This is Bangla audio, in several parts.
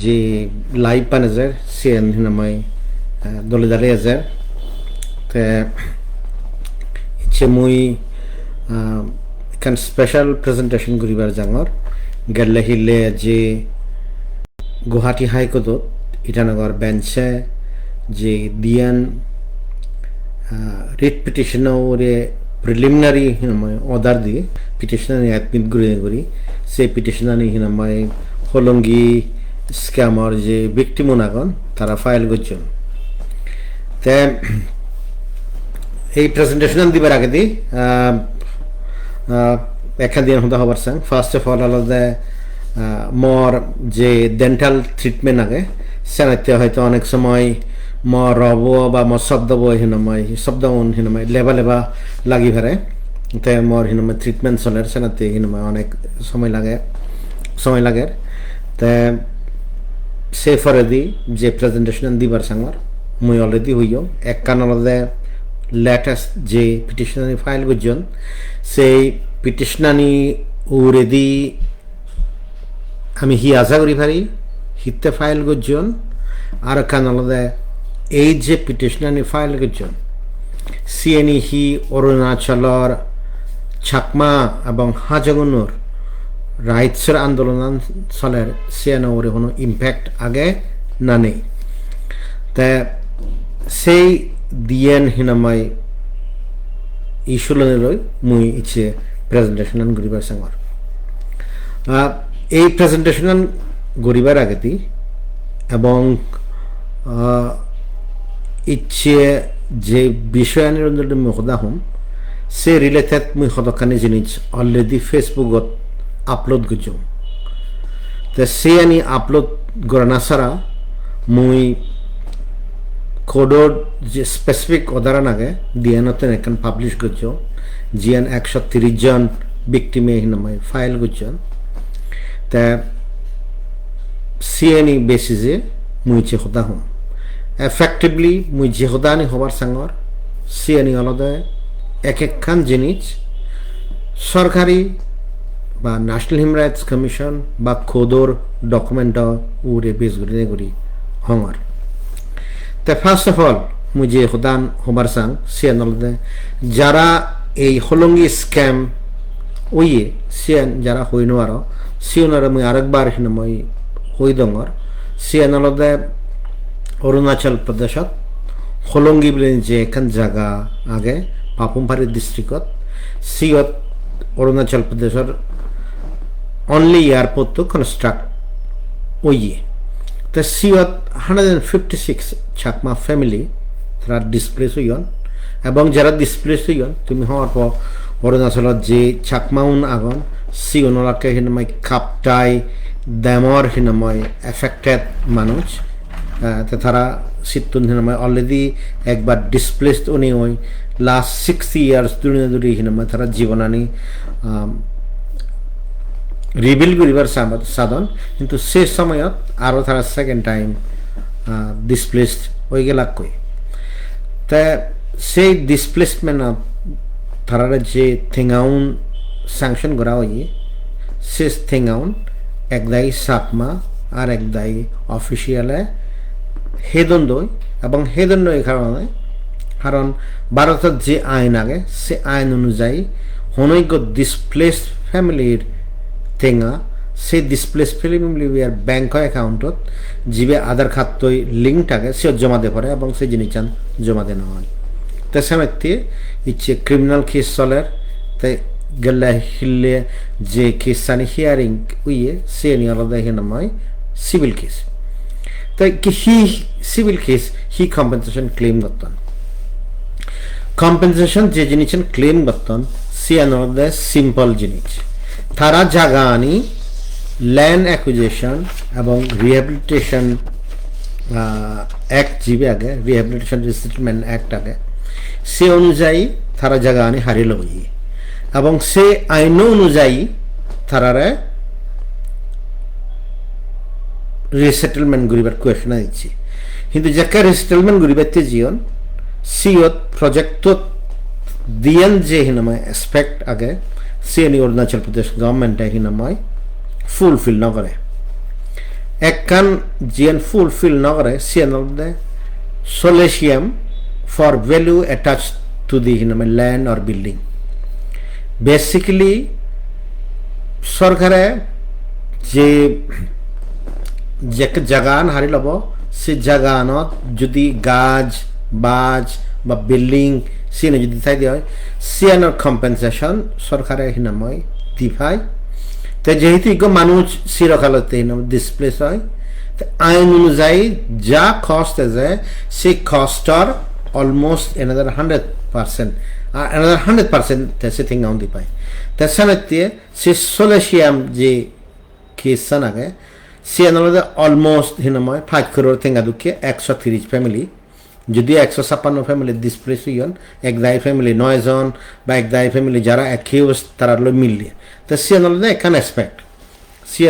যে লাইভ পানেজার সিএন হিনামাই দলে দাঁড়ে আছে তে ইচ্ছে মুই এখান স্পেশাল প্রেজেন্টেশন করিবার জাঙর গেলে হিলে যে গুয়াহাটি হাইকোর্টত ইটানগর বেঞ্চে যে দিয়ান রিট পিটিশনরে প্রিলিমিনারি হিনামাই অর্ডার দিয়ে পিটিশনারি অ্যাডমিট করি সেই পিটিশনারি হিনামাই হোলঙ্গি স্ক্যামর যে ভিকটিম আগন তারা ফাইল করছেন তে এই প্রেজেন্টেশন দিবার আগে দি একখান দিন হতে হবার সাং ফার্স্ট অফ অল আলাদা মর যে ডেন্টাল ট্রিটমেন্ট আগে সেনাতে হয়তো অনেক সময় মর রব বা মর শব্দ হিনময় শব্দ হিনময় লেবা লেবা লাগি ফেরে তে মর হিনময় ট্রিটমেন্ট চলের সেনাতে হিনময় অনেক সময় লাগে তে সে ফরেদি যে প্রেজেন্টেশন দিবার সাংর মুই অলরেডি হইও এক কান আলাদা লেটেস্ট যে পিটিশনারি ফাইল করছেন সেই পিটিশনারি উরেদি আমি হি আশা করি পারি হিতে ফাইল করছেন আর কান আলাদা এই যে পিটিশনারি ফাইল করছেন সিএনই হি অরুণাচলর ছাকমা এবং হাজগুনুর রাইটসের আন্দোলন চলের সিএন ওরে কোনো ইম্প্যাক্ট আগে না নেই তা সেই দিয়েন হিনামাই ইস্যুলনে লই মুই ইচ্ছে প্রেজেন্টেশন গরিবার সাংর এই প্রেজেন্টেশন গরিবার আগেতি এবং ইচ্ছে যে বিষয় নিরঞ্জন মুই সদা হম সে রিলেটেড মুই সদকানি জিনিস অলরেডি ফেসবুকত আপলোড করছো তো সে আনি আপলোড করা না ছাড়া মুই কোডর যে স্পেসিফিক উদাহরণ আগে ডিএনতে এখন পাবলিশ করছো জিএন 130 জন ভিকটিমে হিনামাই ফাইল করছেন তা সিএনই বেসিসে মুই যে হতা হম এফেক্টিভলি মুই যে হদানি হবার সাঙ্গর সিএনই আলাদা এক একখান জিনিস সরকারি বা ন্যাশনাল হিউম্যান রাইটস কমিশন বা কোডর ডকুমেন্ট উরে বেস করি হঙর তে ফার্স্ট অফ অল মুই যে হদান হবার সাং সিএন আলাদা যারা এই হোলঙ্গি স্ক্যাম ওইয়ে সিএন যারা হইন আরো সিএনরে মুই আরেকবার হিনময় হই দঙর সিএন আলাদা অরুণাচল প্রদেশত হোলঙ্গি বলে যে এখান জায়গা আগে পাপুমপাড়ি ডিস্ট্রিক্টত সিয়ত অরুণাচল প্রদেশের অনলি এয়ারপোর্ট তো কনস্ট্রাক্ট ওইয়ে তো সিয়ত 156 চাকমা ফ্যামিলি তারা ডিসপ্লেস হইন এবং যারা ডিসপ্লেস হইন তুমি হওয়ার পর অরুণাচলত যে চাকমাউন আগন সিওনলাকে হিনময় কাপটাই ড্যামর হিনময় এফেক্টেড মানুষ তো তারা সিতুন হিনময় অলরেডি একবার ডিসপ্লেসড উনি ওই লাস্ট 60 ইয়ার্স দুরি হিনময় তারা জীবনানি রিবিল করিবার সাধন কিন্তু সে সময়ত আরও তারা সেকেন্ড টাইম ডিসপ্লেসড হয়ে গেলাক কই তা সেই ডিসপ্লেসমেন্ট তারা যে থেঙাউন স্যাংশন করা হয়ে সে থেঙাউন একদাই চাকমা আর একদাই অফিসিয়ালে হেদন দই এবং হেদন এই কারণে কারণ ভারতের যে আইন আগে সে আইন অনুযায়ী হনৈক্য ডিসপ্লেসড ফ্যামিলির থেঙা সেই ডিসপ্লেস ফ্যামিলির ব্যাংক অ্যাকাউন্টত যিবে আধার খাতই লিঙ্ক থাকে সে জমা দিয়ে পড়ে এবং সেই জিনিস জমা দেওয়া হয় তো সেমতে ইচ্ছে ক্রিমিনাল কেস চলের তাই গেলে হিললে যে কেস সানি হিয়ারিং উইয়ে সে নিয়ে আলাদা হিনাময় সিভিল কেস তাই কি হি সিভিল কেস হি কম্পেনসেশন ক্লেম করতেন কম্পেনসেশন যে জিনিস ক্লেম করতেন সে আলাদা সিম্পল জিনিস তারা জায়গা আনি ল্যান্ড অ্যাকুইজিশন এবং রিহ্যাবিলিটেশন অ্যাক্ট যিবে আগে রিহ্যাবিলিটেশন রিসেটলমেন্ট অ্যাক্ট আগে সে অনুযায়ী তারা জায়গা আনি হারিয়ে লইয়ে এবং সে আইন অনুযায়ী তারারে রিসেটলমেন্ট করিবার কোয়েশন দিচ্ছি কিন্তু যাকে রিসেটলমেন্ট করিবার জীবন সিওত প্রজেক্টত দিয়েন যে হিনাময় এসপেক্ট আগে সিএনই অরুণাচল প্রদেশ গভর্নমেন্টে হিনাময় ফুলফিল নকরে একখান জিএন ফুলফিল নগরে CN অলদে solatium for value attached to the land or building. Basically সরকারে যে জাগান হারি লব সে জাগানত যদি গাছ বাজ বা বিল্ডিং সিনে যদি তাই দিয়ে হয় সিএনর কম্পেনসেশন সরকারে হিনাময় দিফাই তো যেহেতু ইগো মানুষ চিরকালতে ডিসপ্লেস হয় আইন অনুযায়ী যা কস্ট আছে সেই কস্টর অলমোস্ট another 100% another 100% সে থিং আউন দি পায় তাছাড়া সে সোলেশিয়াম যে কেসান আগে সে অলমোস্ট হিনময় 5 crore থিঙ্গা দুঃখে 130 ফ্যামিলি যদি 156 ফ্যামিলি ডিসপ্লেস হইন এক দায় ফ্যামিলি 9 জন বা এক দায় ফ্যামিলি যারা অ্যাকিউজ তারা মিললে তো সে এখানে expect say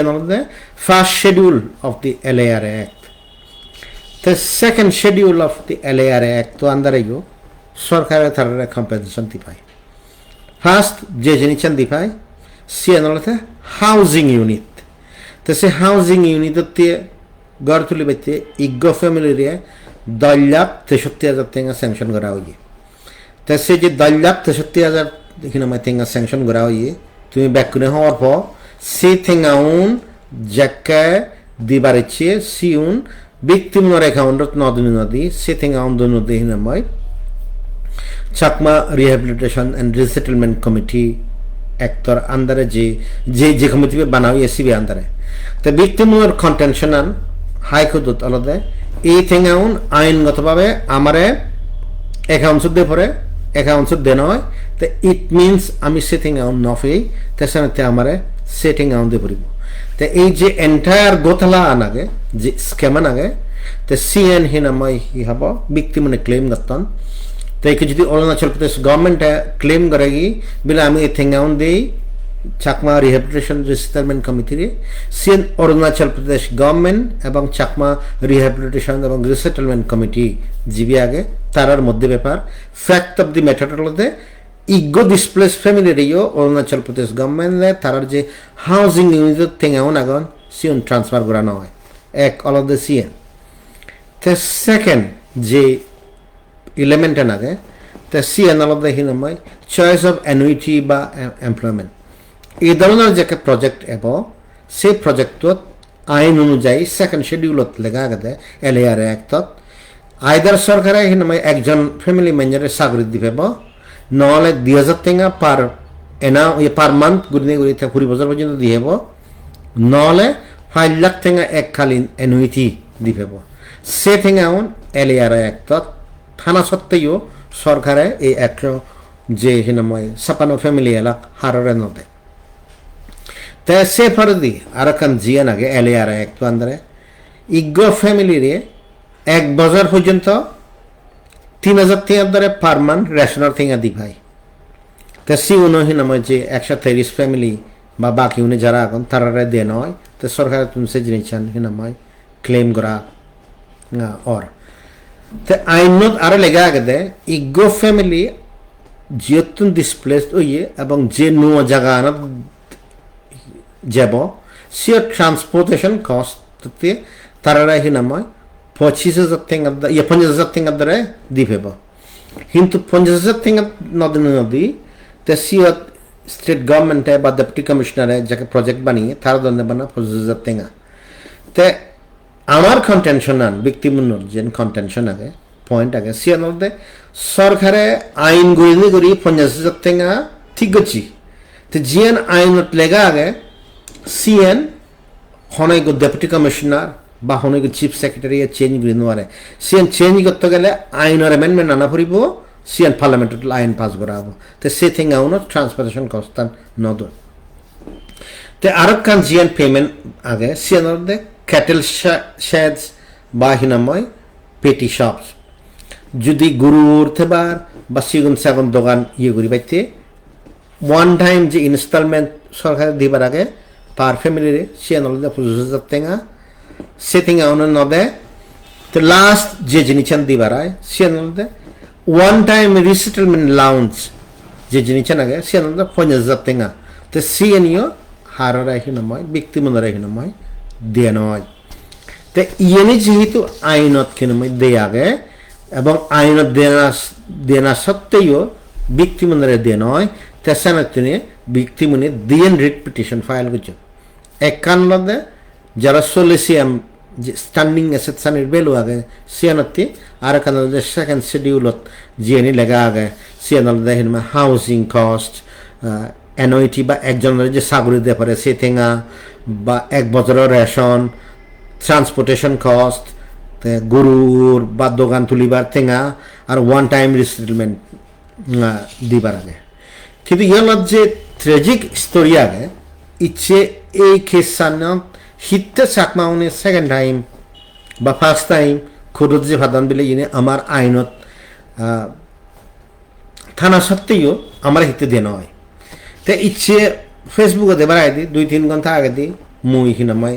first schedule of the LARR Act. The second schedule of the LARR Act to under you সরকারে তারা কম্পেনসেশন দিপায় ফার্স্ট যে জিনিসন দিপায় সে হাউজিং ইউনিট তো সে হাউজিং ইউনিটতে গড় তুলি বাইতে ইগো ফ্যামিলিরে 10,63,000 টাকা স্যাংশন করা হইয়ে তো সে যে 10,63,000 এখানে টাকা স্যাংশন করা হইয়ে তুমি ব্যাকুনে হওয়ার পর সে থেঙ্গাউন যাকে দিবারেছে সিউন victimnor account nodi sitting on the nodi Chakma Rehabilitation and Resettlement Committee actor under je committee banawi SCB under the victim or contention and high court alode e thing on ain gotobabe amare accounts of the accounts of denoy it means ami sitting on nofi tesanate amare sitting on the puribo the age entire gotala anage scam anage the CN hinamai hi haba victim ne claim gatan the যদি Arunachal Pradesh government claim করেগি বিলে আমি এথেঙ্গা অন দেই Chakma Rehabilitation and Resettlement Committee CN Arunachal Pradesh government এবং Chakma Rehabilitation and Resettlement Committee জিবি আগে তারার মধ্যে ব্যাপার fact of the matter হলো ইগো displaced family রেও Arunachal Pradesh government তারার যে হাউজিং ইউনিট থেঙ্গা অন আগন CN ট্রান্সফার করা হয় এক all of the CN the second যে element anage the CN of the hinamai choice of annuity ba employment এই ধরনের যে প্রজেক্ট এবং সেই প্রজেক্টত আইন অনুযায়ী সেকেন্ড শিডিউলত লেখা গেছে LARR Act আইদার সরকারে হিনময় একজন ফ্যামিলি ম্যানেজারের চাকরি দিবেব নহলে 2000 টাকা পার এনা পার মান্থ গুণে গুণে 20 বছর পর্যন্ত দিবেব নহলে 5 লাখ টাকা এককালীন অ্যানুইটি দিবেব সে থেকে LARR Act থানা সত্ত্বেও সরকারে এই একটা যে হিনময় 56 ফ্যামিলি এলাক হাররে নদে তে সে ফরদি আরকান জিয়ান আগে LARR Act আন্দারে ইগো ফ্যামিলি রে এক বছর পর্যন্ত 3000 টাকা ধরে পার মান্থ রেশনার থেকে দি ভাই তে সি উনো হিনময় যে 130 ফ্যামিলি বা বাকি উনি যারা এখন তারারে দেন হয় তো সরকার তুমি সে জিনিসন হিনময় ক্লেম করা or the ain not are lega agade igo family jiyotun displaced oye ebong je no jaga na jabo sheer transportation cost te tarara hinamoy 25000 thing of the 50000 thing of the dibebo hintu 50000 thing nodi the sheer state government ba deputy commissioner jake project baniye tar donne bana 50000 thing te আমার কন্টেনশন আন ব্যক্তিমূল্য যেন কন্টেনশন আগে পয়েন্ট আগে সিএন মধ্যে সরকারে আইন গড়ি গড়ি 50000 টাকা ঠিক গছি তো জিএন আইনত লেগা আগে সিএন হনাইগো ডেপুটি কমিশনার বা হনাইগো চিফ সেক্রেটারি চেঞ্জ গড়ি নোয়ারে সিএন চেঞ্জ করতে গেলে আইনের অ্যামেন্ডমেন্ট আনা পড়িব সিএন পার্লামেন্টত আইন পাস করা হবো তো সে থিং আউন ট্রান্সপোর্টেশন কস্ট নদ তো আরব কান জিএন পেমেন্ট আগে সিএন মধ্যে cattle sheds বা হিনাময় পেটি শপস যদি গরুর থেবার বা সিগুন সাগুন দোকান ইয়ে করি পাইতে ওয়ান টাইম যে ইনস্টলমেন্ট সরকার দিবার আগে পার ফ্যামিলিরে সে নলদে 25000 টাকা সেটিং আউন নদে তো লাস্ট যে জিনিসন দিবার আয় সে নলদে ওয়ান টাইম রিসেটেলমেন্ট লাউঞ্জ যে জিনিসন আগে সে নলদে 50000 টাকা তো সিএনইও হারারা হিনাময় ব্যক্তিমূল্য হিনাময় দিয়ে নয় তে ইয়েনি যেহেতু আইনত কিনময় দেয়াগে এবং আইনত দেনা সত্ত্বেও ব্যক্তিমনের দে নয় তেসানত তিনি ব্যক্তিমনে দিয়েন রিট পিটিশন ফাইল করছে একান্নদে যারা সলিসিয়াম স্ট্যান্ডিং এসেট সানির বেলু আগে সিয়ানতি আর কানদে সেকেন্ড শিডিউলত জিএনি লেগা আগে সিয়ানদে হিনমা হাউজিং কস্ট এনওইটি বা একজনের যে সাগরি দিয়ে পারে সে থেঙা বা এক বছরের রেশন ট্রান্সপোর্টেশন কস্ট গরুর বা দোকান তুলিবার থেঙা আর ওয়ান টাইম রিসেটলমেন্ট দিবার আগে কিন্তু ইয়ার যে ট্রেজিক স্টোরি আগে ইচ্ছে এই কেসানত হিতে চাকমা উনি সেকেন্ড টাইম বা ফার্স্ট টাইম খুদত যে ভাদান বিলে ইনে আমার আইনত থানা সত্ত্বেও আমার হিতে দিয়ে নয় তে ইচ্ছে ফেসবুকে দেবার আগে 2-3 ঘন্টা আগে দি মুই হিনামাই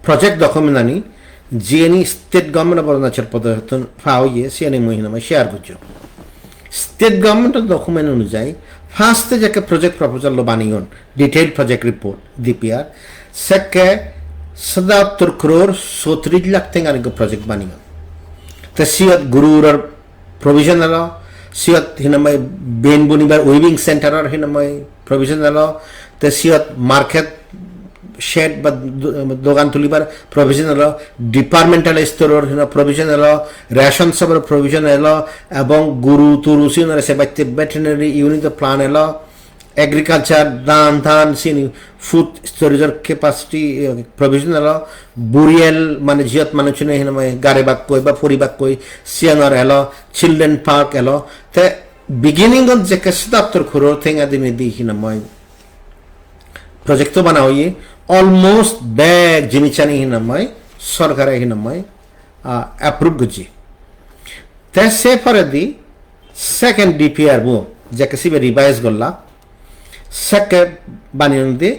প্রজেক্ট ডকুমেন্ট আনি জিএনি state government of Arunachal Pradesh ফাওয়ে সিএনি মুই হিনামাই শেয়ার করছো স্টেট গভর্নমেন্টের ডকুমেন্ট অনুযায়ী ফার্স্টে যাকে প্রজেক্ট প্রপোজাল বানিয়ন ডিটেইল প্রজেক্ট রিপোর্ট ডিপিআর সেকে 77 crore 37 lakh তেঙ্গানি প্রজেক্ট বানিয়ন তে সিয়ত গুরুর প্রভিশন এলো সিয়ত হিনামাই বেন বনিবার উইভিং সেন্টারের হিনামাই প্রভিশন এলো তে সিয়ত মার্কেট শেড বা দোকান তুলিবার প্রভিশন এলো ডিপার্টমেন্টাল স্তরের প্রভিশন এলো রেশন সবের প্রভিশন এলো এবং গুরু তুরুসিনের সেবাইতে ভেটেরিনারি ইউনিট প্ল্যান এলো এগ্রিকালচার ধান সিনি ফুড স্টোরেজের ক্যাপাসিটি প্রভিশন এলো বুরিয়েল মানে জিয়ত মানুষ হিনামাই গাড়ি বাক কই বা পরিবাক কই সিয়ানর এলো চিলড্রেন পার্ক এলো তে বিগিনিং অফ যে 77 crore থেঙা দিনে দি হিনামাই প্রজেক্ট বানাওয়ে অলমোস্ট ব্যাগ জিনিসানি হিনামাই সরকারে হিনামাই অ্যাপ্রুভ করছি তে সে পরে দি সেকেন্ড ডিপিআর বো যাকে সিবে রিভাইজ করলা সেকে বানিয়ে দি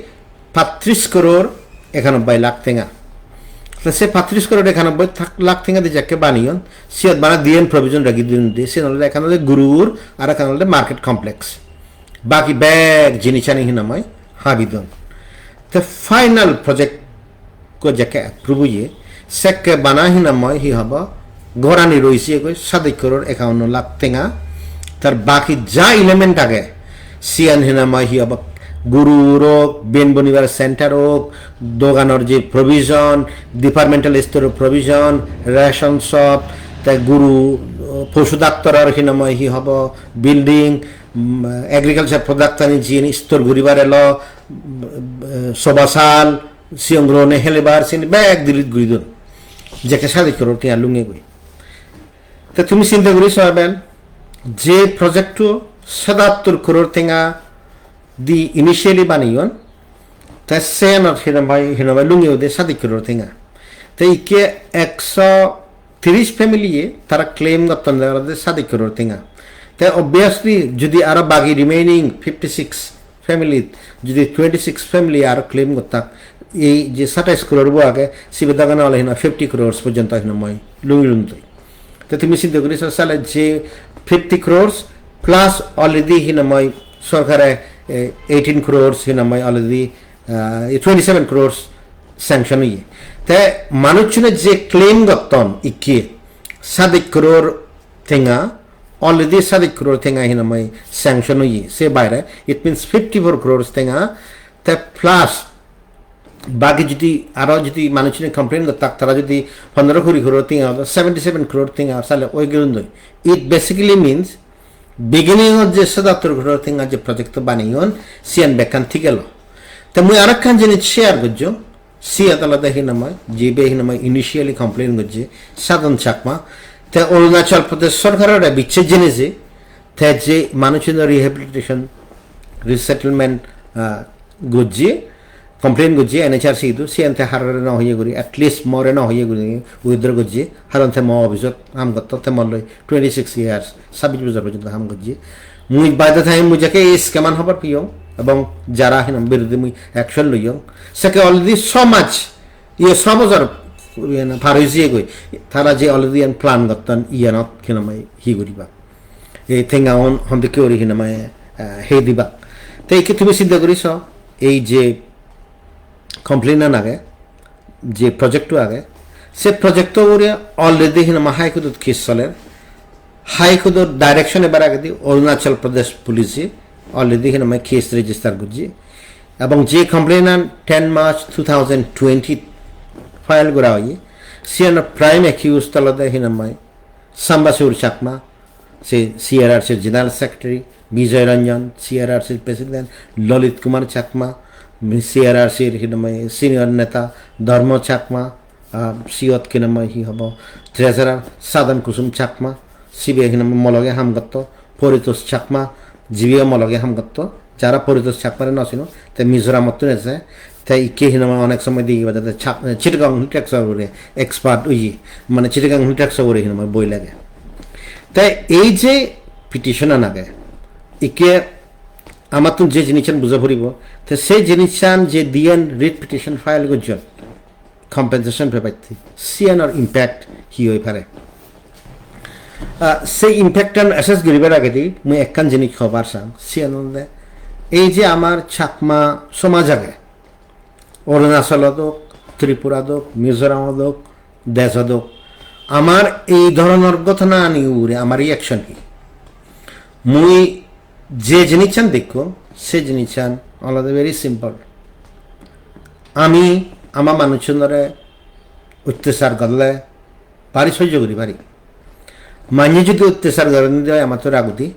35 crore 91 lakh তেঙ্গা সে 35 crore 91 lakh তেঙ্গা দি যাকে বানিয়ন সিয়ত বানা দিয়েন প্রভিশন রাখি দিন দি সে নলে এখানে গুরুর আর এখানে মার্কেট কমপ্লেক্স বাকি bag জিনিসানি হিনামাই হাবিদন the final project ko jake approve ye sekke bana hina moy hi haba gorani roisi ko 7 crore 51 lakh tenga tar baki ja element age sian hina moy hi haba guru ro ben bonibar center ro doganor je provision departmental store provision ration shop ta guru পশু ডাক্তারের hina moy hi haba building agriculture product ani jini store guribar elo সবাসাল সিয়ংগ্রনে হেলেবার সিন ব্যাগ দিলিত গুইদন যেকে সাদি করো তিয়া লুঙ্গে গই তা তুমি চিন্তা করি সবেন যে প্রজেক্ট 77 crore তেঙ্গা দি ইনিশিয়ালি বানিয়ন তা সেন অফ হিনামাই লুঙ্গে ওদে সাদি করো তেঙ্গা তাই কে 130 ফ্যামিলি তারা ক্লেম করতেন সাদি করো তেঙ্গা তাই অবভিয়াসলি যদি আরো বাকি রিমেইনিং 56 ফ্যামিলি যদি 26 ফ্যামিলি আর ক্লেম করতাম এই যে 27 crore বো আগে সিবেদাগানা হলে না 50 crores পর্যন্ত হিনামাই লুঙ্গি লুঙ্গি তো তুমি চিন্তা করি সালে যে 50 crores প্লাস অলরেডি হিনামাই সরকারে 18 crores হিনামাই অলরেডি 27 crores স্যাংশন হইয়ে তে মানুষজনে যে ক্লেম করতেন ইকে 7 crore তেঙ্গা already 7 crore tenga hinamai sanction hoye se baire it means 54 crores tenga te plus bagi jodi aro jodi manuchine complain kortak tara jodi 15 crore tenga 77 crore tenga sale oi gerundoi it basically means beginning of je 77 crore tenga je project baniyon sian bekan thigelo te mui arakkan jeni share gojjo si atalada hinamai jibe hinamai initially complain gojje sadon chakma তে অরুণাচল প্রদেশ সরকারের বিচ্ছে জেনেছে তে যে মানুষের রিহ্যাবিলিটেশন রিসেটলমেন্ট গজ্জে কমপ্লেন গজ্জে এনএচআরসি ইদু সিএনতে হারারে ন হইয়ে করি অ্যাটলিস্ট মরে ন হইয়ে করি উইথড্র গজ্জে হারন্তে ম অভিযোগ হাম করতে তে মরলই 26 ইয়ার্স 26 বছর পর্যন্ত হাম গজ্জে মুই বাইদে থাই মুই যাকে এই স্কেমান হবার পিয়ং এবং যারা হিনাম বিরুদ্ধে মুই অ্যাকশন লইয়ং সেকে অলরেডি সমাজ ইয়ে সমাজের ফারইজিয়ে গই তারা যে অলরেডি প্ল্যান করতেন ইয়ানত হিনামাই হি করিবা এই থেঙ্গা অন হন্দে কেউরি হিনামাই হে দিবা তাই কি তুমি চিন্তা করিস এই যে কমপ্লেন আগে যে প্রজেক্ট আগে সে প্রজেক্ট অলরেডি হিনামা হাইকোর্টত কেস চলে হাইকোর্টর ডাইরেকশন এবার আগে দিয়ে অরুণাচল প্রদেশ পুলিশে অলরেডি হিনামা কেস রেজিস্টার করছি এবং যে কমপ্লেনার 10 মার্চ 2020 ফাইল করা হয় সিএন প্রাইম অ্যাকিউজ তলদে হিনামায় সাম্বাসুর চাকমা সে সিআরআরসির জেনারেল সেক্রেটারি বিজয় রঞ্জন সিআরআরসির প্রেসিডেন্ট ললিত কুমার চাকমা সিআরআরসির হিনামায় সিনিয়র নেতা ধর্ম চাকমা সিয়ত কিনামায় হি হব ট্রেজারার সাধন কুসুম চাকমা সিবিআই হিনামায় মলগে হামগত্ত পরিতোষ চাকমা জিবিও মলগে হামগত্ত যারা পরিতোষ চাকমারে নছিল তাই মিজোরামত নেছে তাই ইকে হিনামা অনেক সময় দিয়ে যাতে চিটাগাং ট্যাক্স এক্সপার্ট উই মানে চিটাগাং ট্যাক্স হিনামা বই লাগে তাই এই যে পিটিশন আগে ইকে আমার তো যে জিনিস বুঝা পড়ব তো সেই জিনিস যে দিয়েন রিট পিটিশন ফাইল করছেন কম্পেনসেশন পেপাইতে সিএনর ইম্প্যাক্ট হি হয়ে পারে সেই ইম্প্যাক্টন অ্যাসেস করিবার আগে দিই মুই একখান জিনিস খবর চাম সিএনর এই যে আমার চাকমা সমাজ আগে অরুণাচলত হোক ত্রিপুরাত হোক মিজোরামত হোক দেশত হোক আমার এই ধরনের ঘটনা নিউরে আমার রিয়াকশন কি মুই যে জিনিস দেখো সে জিনিস অলরেডি ভেরি সিম্পল আমি আমার মানুষজনরে অত্যাচার করলে পারি সহ্য করি পারি মানিয়ে যদি অত্যাচার করেন দেয় আমার তো রাগুতি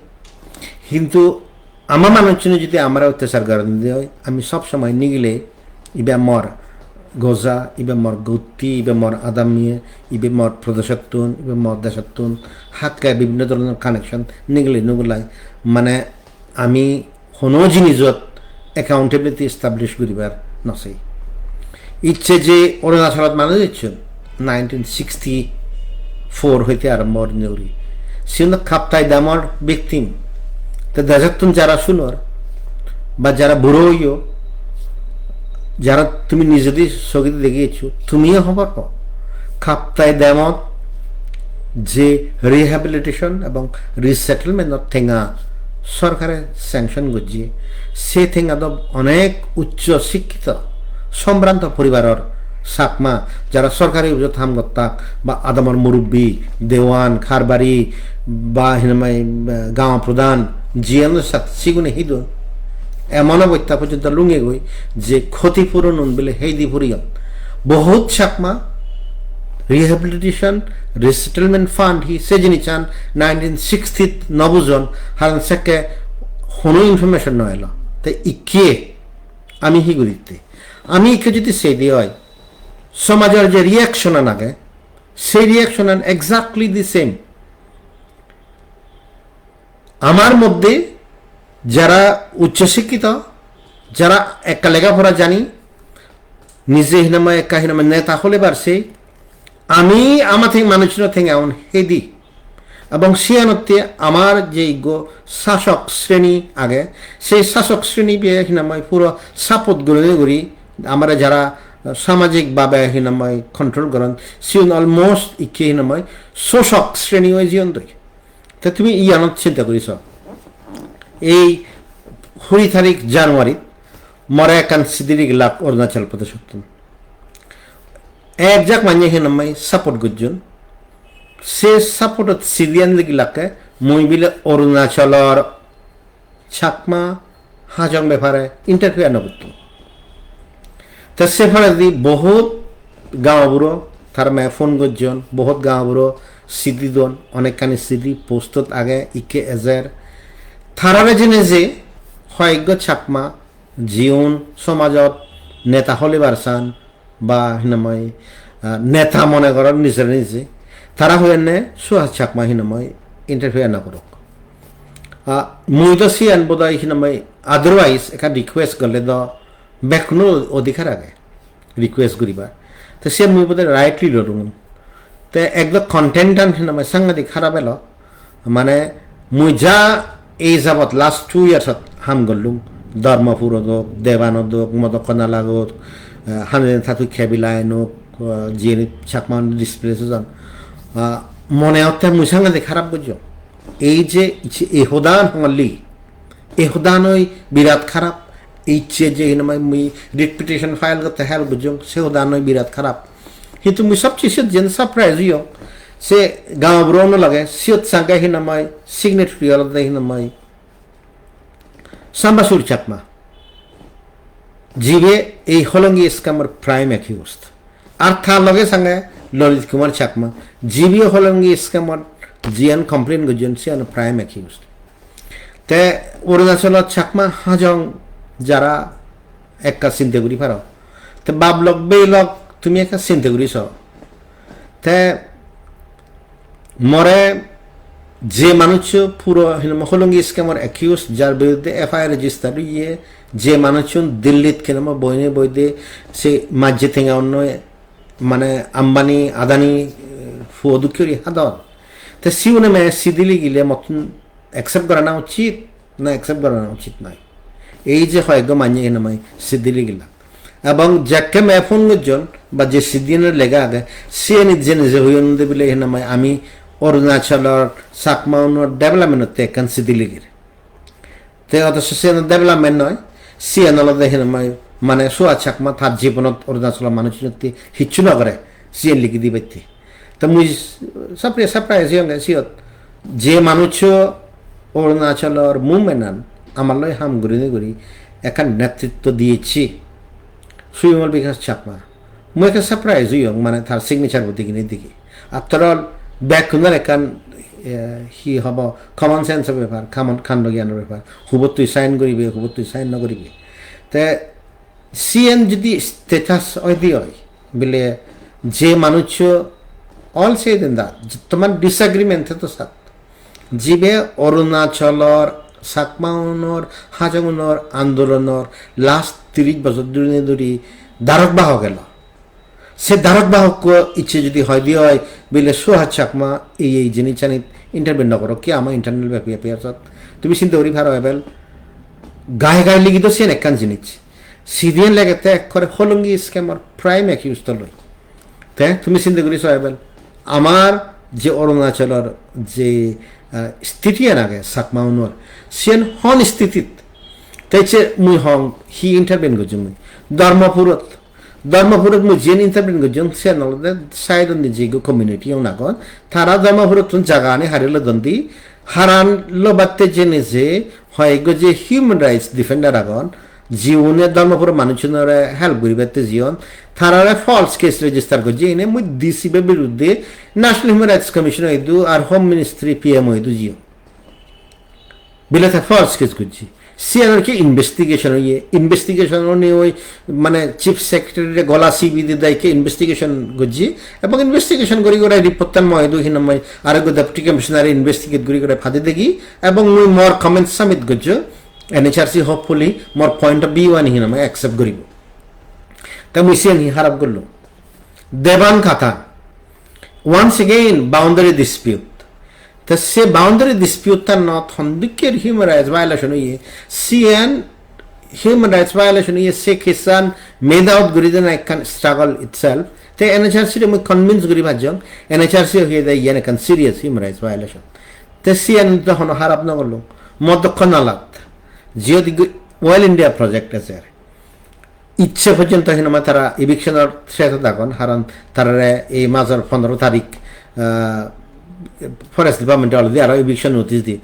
কিন্তু আমার মানুষজনে যদি আমার অত্যাচার করেন দেয় আমি সবসময় নিগিলে ইবে মর গজা ইবে মর গৌতি ইবে মর আদামিয়ে ইবে মর প্রদেশত্বন ইবে মর দেশত্বন হাতকায় বিভিন্ন ধরনের কানেকশন নিগলে নগুলাই মানে আমি কোনো জিনিসত একাউন্টেবিলিটি এস্টাবলিশ করিবার নচাই ইচ্ছে যে অরুণাচলত মানুষ দিচ্ছেন 1964 হইতে আরম্ভ নেউরি সে কাপ্তাই দামর ব্যক্তিম তো দেশত্বন যারা শুনোর বা যারা বুড়ো হইও যারা তুমি নিজেদের চকিতে দেখিয়েছো তুমিও খবর পাও কাপ্তাই দামত যে রিহ্যাবিলিটেশন এবং রিসেটেলমেন্টর ঠেঙা সরকারে স্যাংশন করছে সে ঠেঙা তো অনেক উচ্চ শিক্ষিত সম্ভ্রান্ত পরিবারের চাকমা যারা সরকারি হামগত্তাক বা আদামর মুরব্বী দেওয়ান খারবাড়ি বা হিনামাই গাঁও প্রধান জিয়ানোর সাথে সিগুনে হিদ এমন অবস্থা পর্যন্ত লুঙে গই যে ক্ষতিপূরণ বলে হেদি ফুরিয়ন বহুত চাকমা রিহ্যাবিলিটেশন রিসেটেলমেন্ট ফান্ড হি সে জিনিস 1960 নবজন হারান সেকে কোনো ইনফরমেশন নয়ল তাই ইকে আমি হি গুলিতে আমি ইকে যদি সেই দিয়ে হয় সমাজের যে রিয়াকশন আগে সেই রিয়াকশন এক্স্যাক্টলি দি সেম আমার মধ্যে যারা উচ্চশিক্ষিত যারা একটা লেখাপড়া জানি নিজে হিনামা একা হিনামা নেতা হলে পারছে আমি আমার থেকে মানুষের থেকে এমন হেদি এবং সিয়ানতে আমার যে শাসক শ্রেণী আগে সেই শাসক শ্রেণী হিনামায় পুরো সাপোর্ট করি আমরা যারা সামাজিকভাবে হিনামায় কন্ট্রোল করেন সিউন অলমোস্ট ইকে হিনামায় শোষক শ্রেণী হয়ে জীবন তৈ তা তুমি ইয়ানত চিন্তা করিস এই 20 তারিখ জানুয়ারি মরে একান সিদিরিক লাখ অরুণাচল প্রদেশ এক যাক মানিয়ে হিনামায় সাপোর্ট করছেন সে সাপোর্টত সিরিয়ান লিগিলাকে মই বিলে অরুণাচলর চাকমা হাজং ব্যাপারে ইন্টারফেয়ার নকরত তা সেফারে দি বহুত গাঁওবুড়ো তার মেয়ে ফোন করছেন বহুত গাঁওবুড়ো স্মৃতি দন অনেকখানি স্মৃতি পোস্টত আগে ইকে এজের থারারে জেনে যে হয়জ্ঞ চাকমা জীবন সমাজত নেতা হলে বারসান বা হিনাময় নেতা মনে করেন নিজের নিজে তারা হয়ে নে সুহাস চাকমা হিনাময় ইন্টারফেয়ার না করুক মই তো সিয়ান বোধ হয় হিনাময় আদারওয়াইজ এখান রিকোয়েস্ট করলে তো বেকনো অধিকার আগে রিকোয়েস্ট করিবা তো সে মই বোধ রাইটলি ধরুন তো একদম কন্টেন্ট হিনাময় সাংঘাতিক খারাপ এলো মানে মই যা এই যাবত লাস্ট 2 ইয়ার্সত হাম গলুম ধর্মপুরত হোক দেবানত হোক মদকনালাগ হোক হানে থাকু খেবিলাইন হোক যিয়ে চাকমা ডিসপ্লেস মনে হতে মুই সাংঘাতিক খারাপ বুঝো এই যে এহদান হলি এহদান ওই বিরাট খারাপ ইচ্ছে যে হিনমাই মুই রিট পিটিশন ফাইল করতে হেল্প বুঝুং সে হদা নয় বিরাট খারাপ কিন্তু মুই সবচেয়ে যেন সারপ্রাইজ হইও সে গাঁও ব্রণ লাগে সিয়ত সাঙ্গা হিনমাই সিগনেটরি আলাদা হিনমাই সাম্বাসুর চাকমা জিবে এই হলঙ্গি স্ক্যামের প্রাইম অ্যাকিউজড আর তার লগে সঙ্গে ললিত কুমার চাকমা জিবি হলঙ্গি স্ক্যামের জিয়ান কমপ্লেন গুজন সে প্রাইম অ্যাকিউজড তে অরুণাচলত চাকমা হাজং যারা একটা চিন্তা করি পারো তো বাপ লগ বে লগ তুমি একটা চিন্তা করিস তে মরে যে মানুষ পুরো হলঙ্গি স্ক্যামের অ্যাকিউজ যার বিরুদ্ধে এফআইআর রেজিস্টার ইয়ে যে মানুষ দিল্লিত কেন বইনে বইতে সে মাঝে থেকে অন্য মানে আম্বানি আদানি ফুদুকি হাদর তো সিউনে মে সিদিলি গিলে মতন অ্যাকসেপ্ট করা না উচিত না অ্যাকসেপ্ট করা না উচিত নয় এই যে হয় গো মানিয়ে নামাই সিদিলি গিলা এবং যাকে মে ফোন জন বা যে সিদিনের লেগা আগে সে নিজে নিজে হইন বলে নামাই আমি অরুণাচলের চাকমাউনের ডেভেলপমেন্ট এখন সিদিলি গিরে তে অথচ সে ডেভেলপমেন্ট নয় সি আনলদে নামাই মানে সুহা চাকমা তার জীবনত অরুণাচলের মানুষের হিচ্ছু নগরে সিএন লিখি দিবে তো মুই সারপ্রাইজ হয়ে সিয়ত যে মানুষ অরুণাচলের মুভমেন্ট আন আমার লয় হাম ঘুরি এখন নেতৃত্ব দিয়েছি সুইমল বিকাশ চাকমা মুই একটা সারপ্রাইজ হইও মানে তার সিগনেচার প্রতি কিনে দিকে আর তোর ব্যাকুনার এখান সি হব কমন সেন্সের ব্যাপার খান্ড জ্ঞানের ব্যাপার হুবত তুই সাইন করিবে হুবত তুই সাইন নকরিবে তে সিএন যদি স্টেটাস হয় বলে যে মানুষ অল সে দেন দা তোমার ডিসএগ্রিমেন্ট তো সাথ জিবে অরুণাচলর চাকমাউনর হাজংনর আন্দোলনের লাস্ট 30 বছর ধরে দ্বারক বাহক গেল সে দ্বারক বাহক ইচ্ছে যদি হয় দিয়ে হয় বলে সুহা চাকমা এই জিনিস জানিত ইন্টারভিউ নকরো কি আমার ইন্টারনাল ব্যাপার তুমি চিন্তা করি ভালো এবেল গায়ে গায়ে লিখিত সে একখান জিনিস সিডিএন লেগেতে এক করে হলঙ্গি স্ক্যামার প্রাইম অ্যাকিউজ তো লই তে তুমি চিন্তা করিস এবেল আমার যে অরুণাচলের যে স্থিতি আগে চাকমাউনের সেন হন স্থিতিত তাইছে মুই হং হি ইন্টারভিউ করছি মুই ধর্মপুরত মুই যেন ইন্টারভিউ করছি সে নলদে সাইড যে কমিউনিটি নাগন তারা ধর্মপুরত জায়গা আনে হারিল দন্দি হারান লবাতে জেনে যে হয় গো যে হিউম্যান রাইটস ডিফেন্ডার আগন জীবনে ধর্মপুর মানুষের হেল্প করিবাতে জীবন তারা ফলস কেস রেজিস্টার করছে এনে মুই ডিসিবির বিরুদ্ধে ন্যাশনাল হিউম্যান রাইটস কমিশন হইদু আর হোম মিনিস্ট্রি পিএম হইদু জিও বিলে ফলস কেস করছি সিএনআর কি ইনভেস্টিগেশন হইয়ে ইনভেস্টিগেশন নিয়ে ওই মানে চিফ সেক্রেটারি গলা সিবি দিদাইকে ইনভেস্টিগেশন করছি এবং ইনভেস্টিগেশন করি করে রিপোর্টার ময়দু হিনামাই আরোগ্য ডেপুটি কমিশনার ইনভেস্টিগেট করি করে ফাঁদে দেখি এবং মুই মোর কমেন্ট সাবমিট করছো NHRC hopefully more point of view and him accept করিব তা মুই সিএন হারাপ করলো দেবান খাতা once again boundary dispute তা সে boundary dispute তা নট হন্দিকের হিউম্যান রাইটস ভায়োলেশন হইয়ে সিএন হিউম্যান রাইটস ভায়োলেশন হইয়ে সে কিসান মেড আউট করি then I can struggle itself তে NHRC রে মুই কনভিন্স করি ভাজং NHRC হইয়ে দেয় ইয়ান ক্যান সিরিয়াস হিউম্যান রাইটস ভায়োলেশন তে সিএন তখন হারাপ না করলো মদক্ষণ আলাদ জিওদি ওয়েল ইন্ডিয়া প্রজেক্ট আছে ইচ্ছে পর্যন্ত হিনামা তারা ইভিকশনের শেষ থাকুন কারণ তারা এই মাসের 15 তারিখ ফরেস্ট ডিপার্টমেন্টে অলরেডি আরো ইভিকশন নোটিস দিয়ে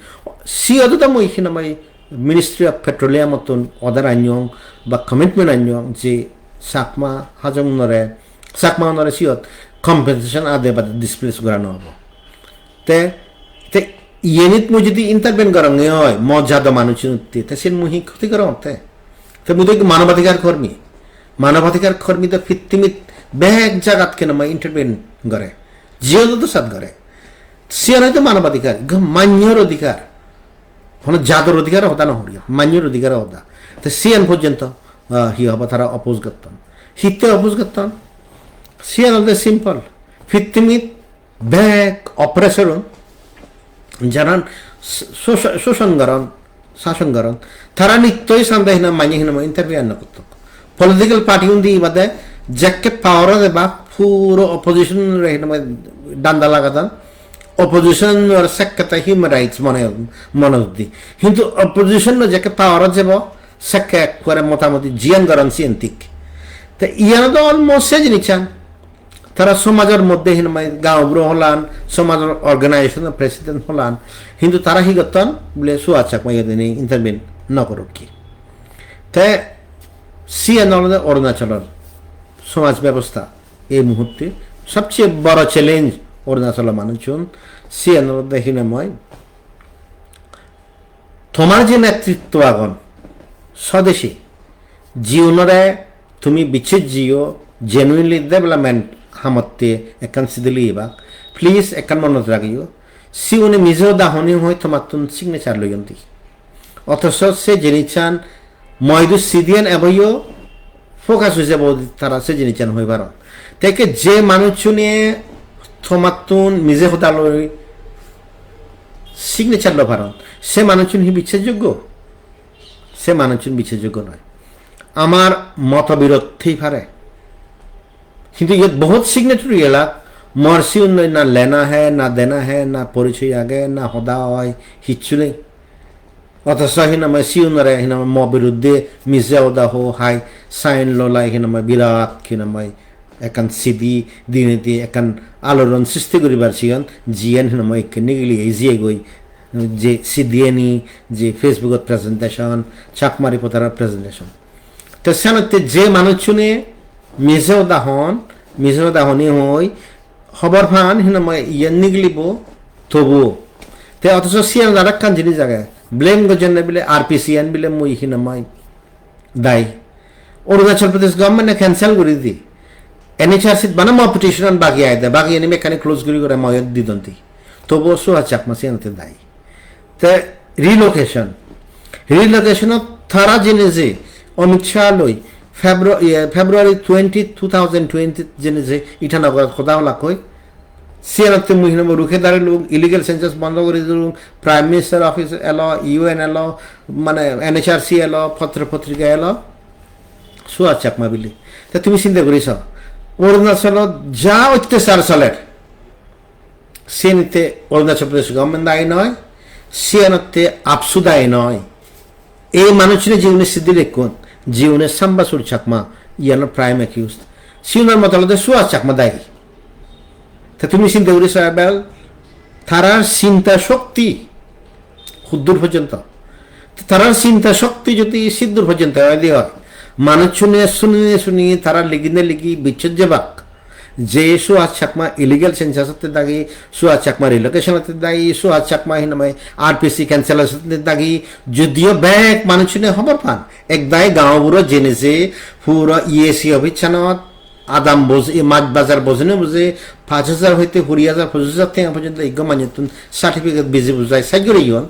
সিওতো তো মই হিনামাই মিনিস্ট্রি অফ পেট্রোলিয়াম মতন অদার আনিয়ং বা কমিটমেন্ট আনিয়ং যে চাকমা হাজংনরে চাকমাউনরে সিওত কম্পেনসেশন আদে বা ডিসপ্লেস করানো হব তে ইয়েনিত মুই যদি ইন্টারভেন করা হয় মর্যাদা মানুষের তে সে মুহি ক্ষতি করা হতে তো মুই দেখি মানবাধিকার কর্মী তো ফিত্তিমিত ব্যাগ জাগাত কেন মই ইন্টারভেন করে জিও তো সাত করে সে নয়তো মানবাধিকার মান্যর অধিকার হলো জাদর অধিকার হতা না হরিয়া মান্যর অধিকার হতা তো সিএন পর্যন্ত হি হবা তারা অপোজ করতাম হিতে অপোজ করতাম সিএন হল সিম্পল ফিত্তিমিত ব্যাগ অপারেশন যারা শোষণ করেন শাসন করেন তারা নিত্যই সামনে হিনা মাইনে হিনা ইন্টারভিউ না করতো পলিটিক্যাল পার্টি উন্দি বাদে যাকে পাওয়ার দেবা পুরো অপোজিশন ডান্ডা লাগাতাম অপোজিশন সেক্রেটারি হিউম্যান রাইটস মনে দি কিন্তু অপোজিশন যাকে পাওয়ার যাব sakka করে মোটামুটি জিয়ান গরন সিয়েন্টিক তা ইয়ানো তো অলমোস্ট সে জিনিসান তারা সমাজের মধ্যে হিনমাই গাঁওব্র হলান সমাজের অর্গানাইজেশনের প্রেসিডেন্ট হলান কিন্তু তারা হি গতন বলে সুয়া চাকমা ইয়াদিনে ইন্টারভিন ন করুক কি তাই সিএন অরুণাচলের সমাজ ব্যবস্থা এই মুহূর্তে সবচেয়ে বড় চ্যালেঞ্জ অরুণাচলের মানুষজন সিএন হিনময় তোমার যে নেতৃত্ব আগন স্বদেশী জীবনরে তুমি বিচ্ছেদ জিও জেনুইনলি ডেভেলপমেন্ট হামতে একান সিদিলি বা প্লিজ একান মনত রাখিও সি উনি নিজেও দাহনি হয় তোমার তুন সিগনেচার লইয়ন্তি অথচ সে জেনিচান ময়দু সিদিয়ান এবইও ফোকাস হয়ে যাব তারা সে জেনিচান হয়ে পারো তাকে যে মানুষ নিয়ে তোমার তুন নিজে হতা লই সিগনেচার লো পারো সে মানুষ হি বিশ্বাসযোগ্য সে মানুষ বিশ্বাসযোগ্য নয় আমার মতবিরোধেই পারে কিন্তু ये बहुत सिग्नेचरी एलाक मर्सी उन्नय ना लेना है ना देना है ना परिचय आगे ना होदा হয় কিচ্ছু নেই অথচ হিনাময় সিউনরে হিনাময় ম বিরুদ্ধে মিজে ওদা হো হাই সাইন ললাই হিনাময় বিরাট হিনাময় একান সিদি দিনেতি একান আলোড়ন সৃষ্টি করিবার সিয়ন জিএন হিনাময় নিগলি ইজিয়ে গই যে সিদিয়েনি যে ফেসবুকত প্রেজেন্টেশন চাকমারি পতার প্রেজেন্টেশন তো সেনতে যে মানুষজনে মিজেও দাহনি হই খবর ফান হিনাময় ইয়ে নিগলিব তবু তে অথচ সিয়ান আরেকখান জিনিস জায়গায় ব্লেম গজন বিলে আরপিসিএন বিলে মুই হিনাময় দায়ী অরুণাচল প্রদেশ গভর্নমেন্টে ক্যান্সেল করে দি এনএচআরসি বানাম পিটিশন বাকি আয় দেয় বাকি এনে মেকানিক ক্লোজ করে ময়ত দিদন্তি তবুও সুহা চাকমা সিয়ানতে দায়ী তে রিলোকেশনত থারা জিনিসে অমিত শাহ লই ফেব্রুয়ারি 2020 জেনেছে ইটানগর খোদা লাখ হয় সিয়ানতে মুহিন রুখে দাঁড়িয়ে লোক ইলিগেল সেন্সাস বন্ধ করে দিল প্রাইম মিনিস্টার অফিস এলো ইউএন এলো মানে এনএচআরসি এলো পত্রিকা এলো সুহা চাকমা বিলি তা তুমি চিন্তা করিস অরুণাচলত যা অত্যাচার চলে সিয়ানিতে অরুণাচল প্রদেশ গভর্নমেন্ট দায়ী নয় সিয়ানতে আপসু দায়ী নয় এই মানুষের জীবনে সিদ্ধি রেখুন জীবনের সাম্বাসুর চাকমা ইয়ানো প্রাইম অ্যাকিউজ সিউনার মতালতে সুহা চাকমা দায়ী তা তুমি চিন্তা করিস বেল তারার চিন্তা শক্তি সুদূর পর্যন্ত তারার চিন্তা শক্তি যদি সিদ্ধুর পর্যন্ত হয় মানুষ শুনিয়ে তারা লিগি বিচ্ছেদ যাবাক যে সুহা চাকমা ইলিগেল সেন্সাসতে দাগি সুহা চাকমা রিলোকেশনতে দায়ী সুহা চাকমা হিনাময় আরপিসি ক্যান্সেলেশনতে দাগি যদিও ব্যাগ মানুষ খবর পান একদাই গাঁওগুলো জেনেছে পুরো ইএসি অভিযানত আদাম বোঝে মাছ বাজার বোঝেনে বুঝে 5,000 হইতে 20,000 25,000 টাকা পর্যন্ত ইগ মানিতুন সার্টিফিকেট বেজে বুঝায় সাইগরে ইয়ন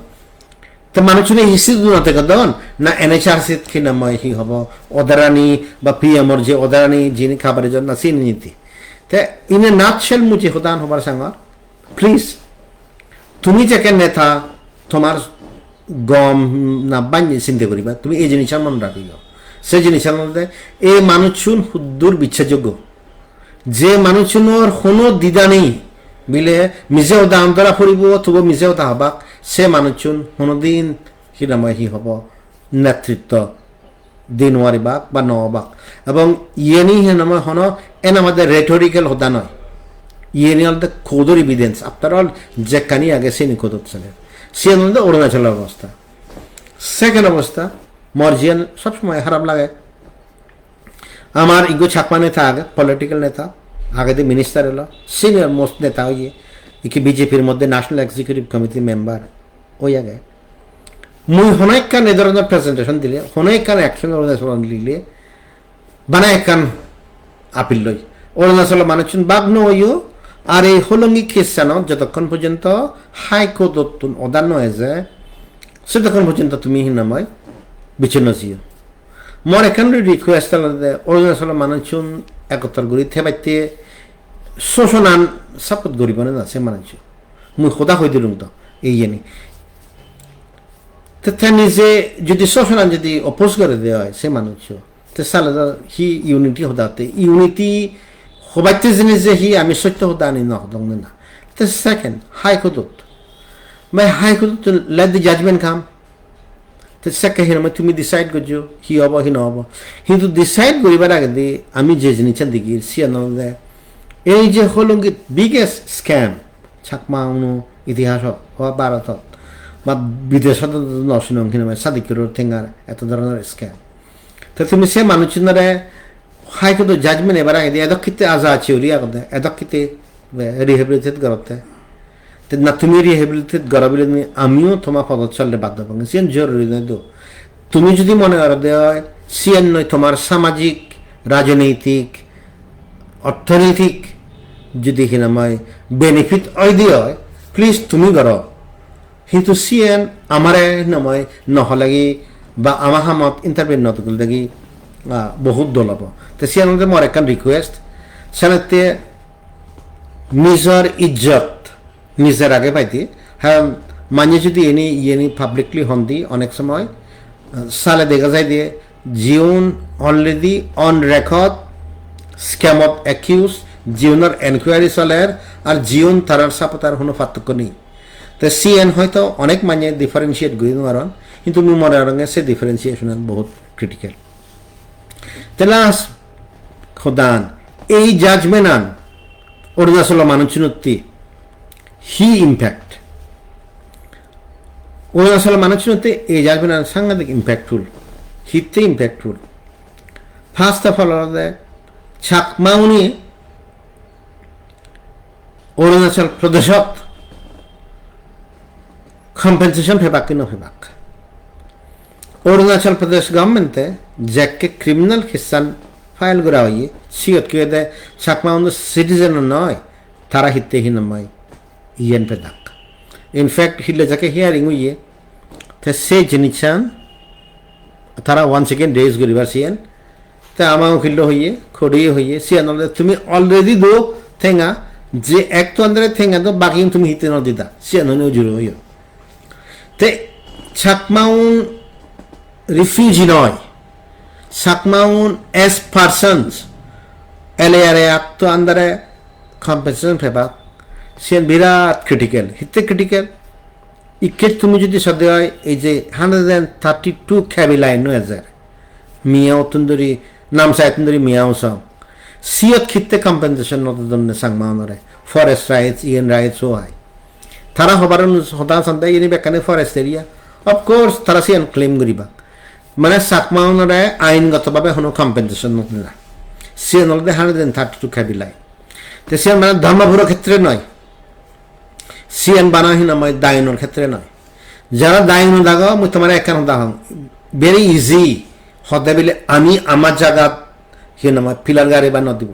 তো মানুষ হিসি দুনাতে কদন না এনএচআরসি হিনাময় হি হব অদারানি বা পিএমর যে অদারানি যিনি খাবারের জন্য চিনি নীতি তে ইনে নাটশেল মুজি হদান হবার সাঙ্গর প্লিজ তুমি যাকে নেতা তোমার গম না বান্যে চিন্তা করিবা তুমি এই জিনিসের মনে রাখিও সে জিনিসের মধ্যে এই মানুষজন সুদূর বিশ্বাসযোগ্য যে মানুষজনের কোনো দ্বিধা নেই বিলে মিজেও দাম ধরা ফুরিব তবু মিজেও তা হবাক সে মানুষজন কোনোদিন হিরাময় হি হব নেতৃত্ব দিন ওয়ারিবাক বা নবাক এবং ইয়েনি হেনাময় হন এন আমাদের রেটোরিক্যাল হতা নয় ইয়েনি হলতে খোদর ইভিডেন্স আপনার অল যে কানি আগে সে নিখোদত চলে সে মধ্যে অরুণাচলের অবস্থা সেকেন্ড অবস্থা মর্জিয়ান সবসময় খারাপ লাগে আমার ইগো চাকমা নেতা আগে পলিটিক্যাল নেতা আগে দিয়ে মিনিস্টার এলো সিনিয়র মোস্ট নেতা হইয়ে ইকি বিজেপির মধ্যে ন্যাশনাল এক্সিকিউটিভ কমিটির মেম্বার ওই আগে মুই হনাইকান এ ধরনের প্রেজেন্টেশন দিলে হনাইকান অ্যাকশন অরুণাচল লিখলে বানায় একখান আপিল লই অরুণাচল মানুষ বাগ্ন হইও আর এই হোলঙ্গি কেস জানো যতক্ষণ পর্যন্ত হাইকোর্ট অদান নয় যে সেতক্ষণ পর্যন্ত তুমি হিনাময় বিচ্ছিন্ন জিও মোর এখান রিকোয়েস্ট অরুণাচল মানুষ একত্র করি থেবাইতে শোষণান সাপোর্ট করিব না সে মানুষ মুই সদা হয়ে দিলুম তো এই জানি তো নিজে যদি শোষণান যদি অপোজ করে দেওয়া হয় সে মানুষ তো সালে হি ইউনিটি হদাতে ইউনিটি হবাইতে জিনিস যে হি আমি সত্য হদা আনি নদং না তো second high court high court let the judgment come তো সেকে হিনাময় তুমি ডিসাইড করছো হি হব হি নহব কিন্তু ডিসাইড করিবার আগে দিয়ে আমি যে জিনিসটা দেখি সিয়ান এই যে হলঙ্গি বিগেস্ট স্ক্যাম চাকমা ইতিহাসত বা ভারতত বা বিদেশত নশুনং হিনাময় সাদিকুর ঠেঙ্গার এত ধরনের স্ক্যাম তো তুমি সে মানুষজনরে হাইকোর্ট জাজমেন্ট এবার আগে দিয়ে এদক্ষিতে আজা আছে উড়িয়া কথা এদক্ষিতে রিহেবিলিটেট করতে না তুমি রিহেবিলিটেট করা বলে আমিও তোমার পদত চললে বাধ্য পাবো সিয়ান জরুরি নয় তো তুমি যদি মনে করো দেওয়া সিয়ান নয় তোমার সামাজিক রাজনৈতিক অর্থনৈতিক যদি হিনাময় বেনিফিট ওই দিয়ে হয় প্লিজ তুমি করো কিন্তু সিয়ান আমারে নময় নহলাগি বা আমার হামত ইন্টারভিউ নতুন দেখি বহুত দল হব তো সিয়ান মোর একখান রিকোয়েস্ট সেনাতে নিজের ইজ্জত নিজের আগে পাইতে হ্যাঁ মানে যদি এনি পাবলিকলি হন দি অনেক সময় সালে দেখা যায় দিয়ে জীবন অলরেডি অন রেকর্ড স্ক্যামত অ্যাকিউজ জীবনের এনকোয়ারি চলের আর জীবন তারার সাপতার কোনো পার্থক্য নেই তো সিএন হয়তো অনেক মানে ডিফারেন্সিয়েট করি নোয়ারন কিন্তু মনে রঙে সে ডিফারেন্সিয়েশন বহুত ক্রিটিক্যাল লাস্ট খোদান এই জাজমেন্ট আন অরুণাচল মানুষনত্তি হি ইম্প্যাক্ট অরুণাচল মানুষনত্তি এই জাজমেন্ট আন সাংঘাতিক ইম্প্যাক্টফুল হিতে impactful first of all Chakma উনি অরুণাচল প্রদেশত কম্পেনসেশন ফেবাক কি নফেবাক অরুণাচল প্রদেশ গভর্নমেন্টে যাকে ক্রিমিনাল কিসান ফাইল করা হয়ে সিয়ত কে দে চাকমা সিটিজেন নয় তারা হিতে হি নয় ইয়েন পেদাক ইনফ্যাক্ট হিলে যাকে হিয়ারিং হইয়ে তে সে জিনিসান তারা ওয়ান সেকেন্ড রেজ করিবার সিয়েন তে আমার খিল্ল হইয়ে খড়িয়ে হইয়ে সিয়ান তুমি অলরেডি দো থেঙ্গা যে এক তো আন্দরে থেঙ্গা তো বাকি তুমি হিতে ন দিতা সিয়ান জুড়ে হইয় তে চাকমাউন রিফিউজি নয় চাকমাউন এস পার্সনস LARR Act তো আন্দারে কম্পেনসেশন ফেবাক সিয়ান বিরাট ক্রিটিক্যাল হিতে ক্রিটিক্যাল ইকেট তুমি যদি সদ্য হয় এই যে 132 খ্যাবি লাইন নয় হাজার মিয়াও তুন্দরি নাম সাইতুন্দরি মিয়াও সং সিয়ত খিতে কম্পেনসেশন নতদন্য সাংমাউনরে ফরেস্ট রাইটস ইয়েন রাইটস ও হয় তারা হবার হতা সন্তাই ইনি বেকানে ফরেস্ট এরিয়া অফকোর্স তারা সিয়ান ক্লেম করিবা মানে চাকমাউনরে আইনগতভাবে কোনো কম্পেনসেশন নতুন না সিয়ান অলরেডি 132 খ্যাবি লাইন তো সিয়ান মানে ধর্মপুর ক্ষেত্রে নয় সিয়ান বানাহীন আমার দায়নের ক্ষেত্রে নয় যারা দায়ন দাগো মুই তোমার একান দাহং ভেরি ইজি হতে বলে আমি আমার জায়গা হিন আমার ফিলার গাড়ি বা নদিব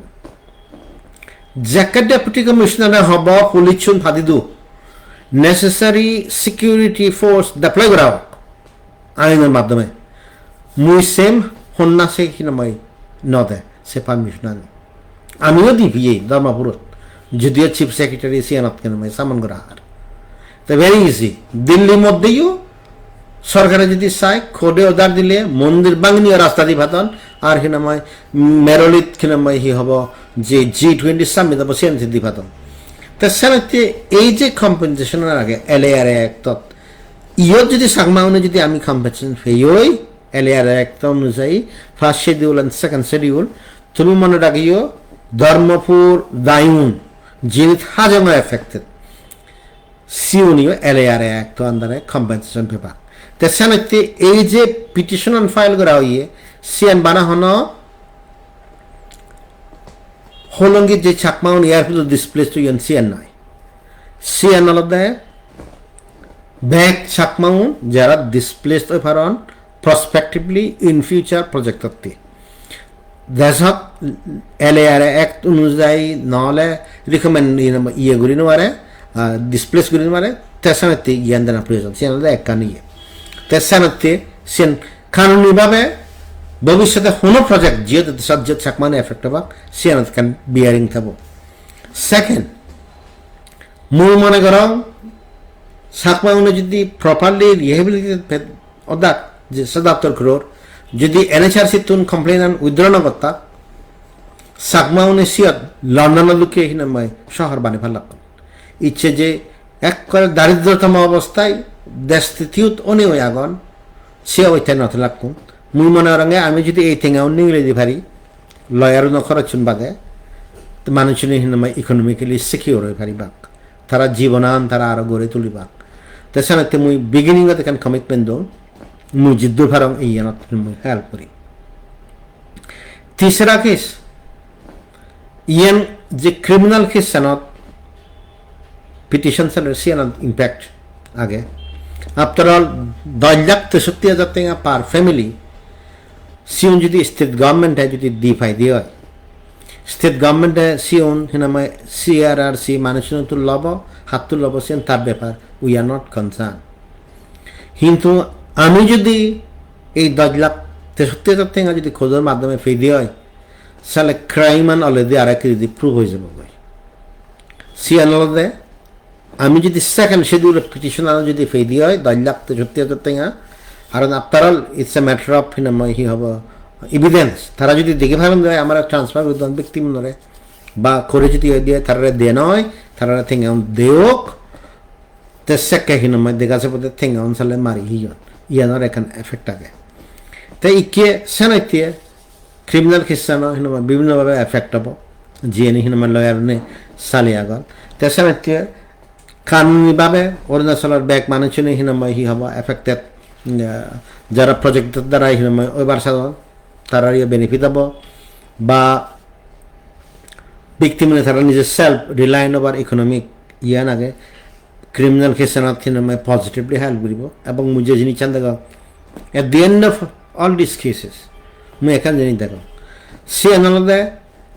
যাকে ডেপুটি কমিশনারে হব পুলিশ চুন ফাদি দু নেসেসারি সিকিউরিটি ফোর্স ডিপ্লয় করা হোক আইনের মাধ্যমে মুই সেম হন্না সে হিনামাই নদে সে পারমিশন আনি আমিও দিবি ধর্মপুরত যদিও চিফ সেক্রেটারি সিয়ানত কেন সামান করা আর তো ভেরি ইজি দিল্লির মধ্যেও সরকারে যদি চাই খোদে অর্ডার দিলে মন্দির বাংনিও রাস্তা দি ভাতন আর হিনামাই মেরলিত হিনামাই হি হব যে G20 সামিট হব সিয়ান দি ভাতন তো সেনাতে এই যে কম্পেনসেশনের আগে LARR Act ইয়ত যদি সাগমাউনে যদি আমি কম্পেনসেশন ফেয়ই LARR Act অনুযায়ী first schedule and second schedule তুমি মনে রাখিও ধর্মপুর দায়ুন যিনি হাজং এফেক্টেড সিউনিও LARR Act আন্ডারে কম্পেনসেশন পেপার তো সেনাতে এই যে পিটিশন ফাইল করা হইয়ে সিয়ান বানা হন হোলঙ্গি যে চাকমাউন এয়ারফিল্ড ডিসপ্লেসড ইন সিয়ান নয় সিয়ান আলাদা ব্যাক চাকমাউন যারা ডিসপ্লেসড হয়ে পারন প্রসপেক্টিভলি ইন ফিউচার প্রজেক্ট করতে দেশত LARR Act অনুযায়ী নহলে রিকমেন্ড ইয়ে করি নোয়ারে ডিসপ্লেস করি নোয়ারে তেসানতে জ্ঞান দেনা প্রয়োজন সিয়ান আলাদা এক কানিয়ে তেসানতে সিয়ান কানুনিভাবে ভবিষ্যতে কোনো প্রজেক্ট যেহেতু সাবজেক্ট চাকমানে এফেক্ট হবাক সিয়ানত ক্যান বিয়ারিং থাকব সেকেন্ড মূল মনে করং চাকমাউনে যদি প্রপারলি রিহেবিলিটেট অদাক যে 77 crore যদি NHRC তুন কমপ্লেন উইথড্র না করতা চাকমাউনে সিয়ত লন্ডনের লোকে এখানে শহর বানিয়ে ফেলাক ইচ্ছে যে এক করে দারিদ্রতম অবস্থায় দেশ স্থিতিত অনেক আগন সে ওইটা নথ লাগুন মুই মনে রঙে আমি যদি এই থেঙাও নিংলে দি পারি লয়ারও নখরচুন বাদে তো মানুষজনের হিনামাই ইকোনমিক্যালি সিকিউর হয়ে পারি বাক তারা জীবনান তারা আরো গড়ে তুলিবাক তো সানাতে মুই বিগিনিং অফ এখান কমিটমেন্ট দো মুই জিদ্দুর ফারং এই মুই হেল্প করি तीसरा केस ইয়ান যে ক্রিমিনাল কেস সানত পিটিশন সানের সিয়ান ইম্প্যাক্ট আগে আফটার অল 10,63,000 টাকা পার ফ্যামিলি সিওন যদি স্টেট গভর্নমেন্টে যদি দিফাই দিয়ে হয় স্টেট গভর্নমেন্টে সিওন হিনামায় সিআরআরসি মানুষের তো লব হাত তো লব সিয়ান তার ব্যাপার উই আর নট কনসার্ন কিন্তু আমি যদি এই 10,63,000 টাকা যদি খোঁজের মাধ্যমে ফি দিয়ে হয় তাহলে ক্রাইম আন অলরেডি আর এক যদি প্রুভ হয়ে যাবো ভাই সিয়ান অলরেডি আমি যদি সেকেন্ড শিডিউল পিটিশন যদি ফি দিয়ে হয় 10,63,000 টাকা আর after all it's a matter of হি হব ইভিডেন্স তারা যদি দেখে ফেলেন দেয় আমার ট্রান্সফার করতে ব্যক্তি মনে বা করে যদি দিয়ে তারা দে নয় তারা থেকে দেওক তে সেকে হিনময় দেখাছে পথে থেকে অঞ্চলে মারি হিয়ন ইয়ানোর এখন এফেক্ট আগে তাই ইকে সেনাইতে ক্রিমিনাল কেসানো হিনময় বিভিন্নভাবে এফেক্ট হব জিএনি হিনময় লয়ার নে সালি আগল তে সেনাইতে কানুনিভাবে অরুণাচলের ব্যাক মানুষজনে হিনময় হি হব এফেক্টেড যারা প্রজেক্টের দ্বারা হিনময় ওইবার সাধারণ তারা বেনিফিট হব বা ব্যক্তি মানে তারা নিজের সেলফ রিলায়েন্ট ওভার ইকোনমিক ইয়ান আগে ক্রিমিনাল কেসানত হিনময় পজিটিভলি হেল্প করিব এবং মুঝে জিনিস চান দেখো at the end of all this cases মুই এখান জিনিস দেখো সে আনন্দে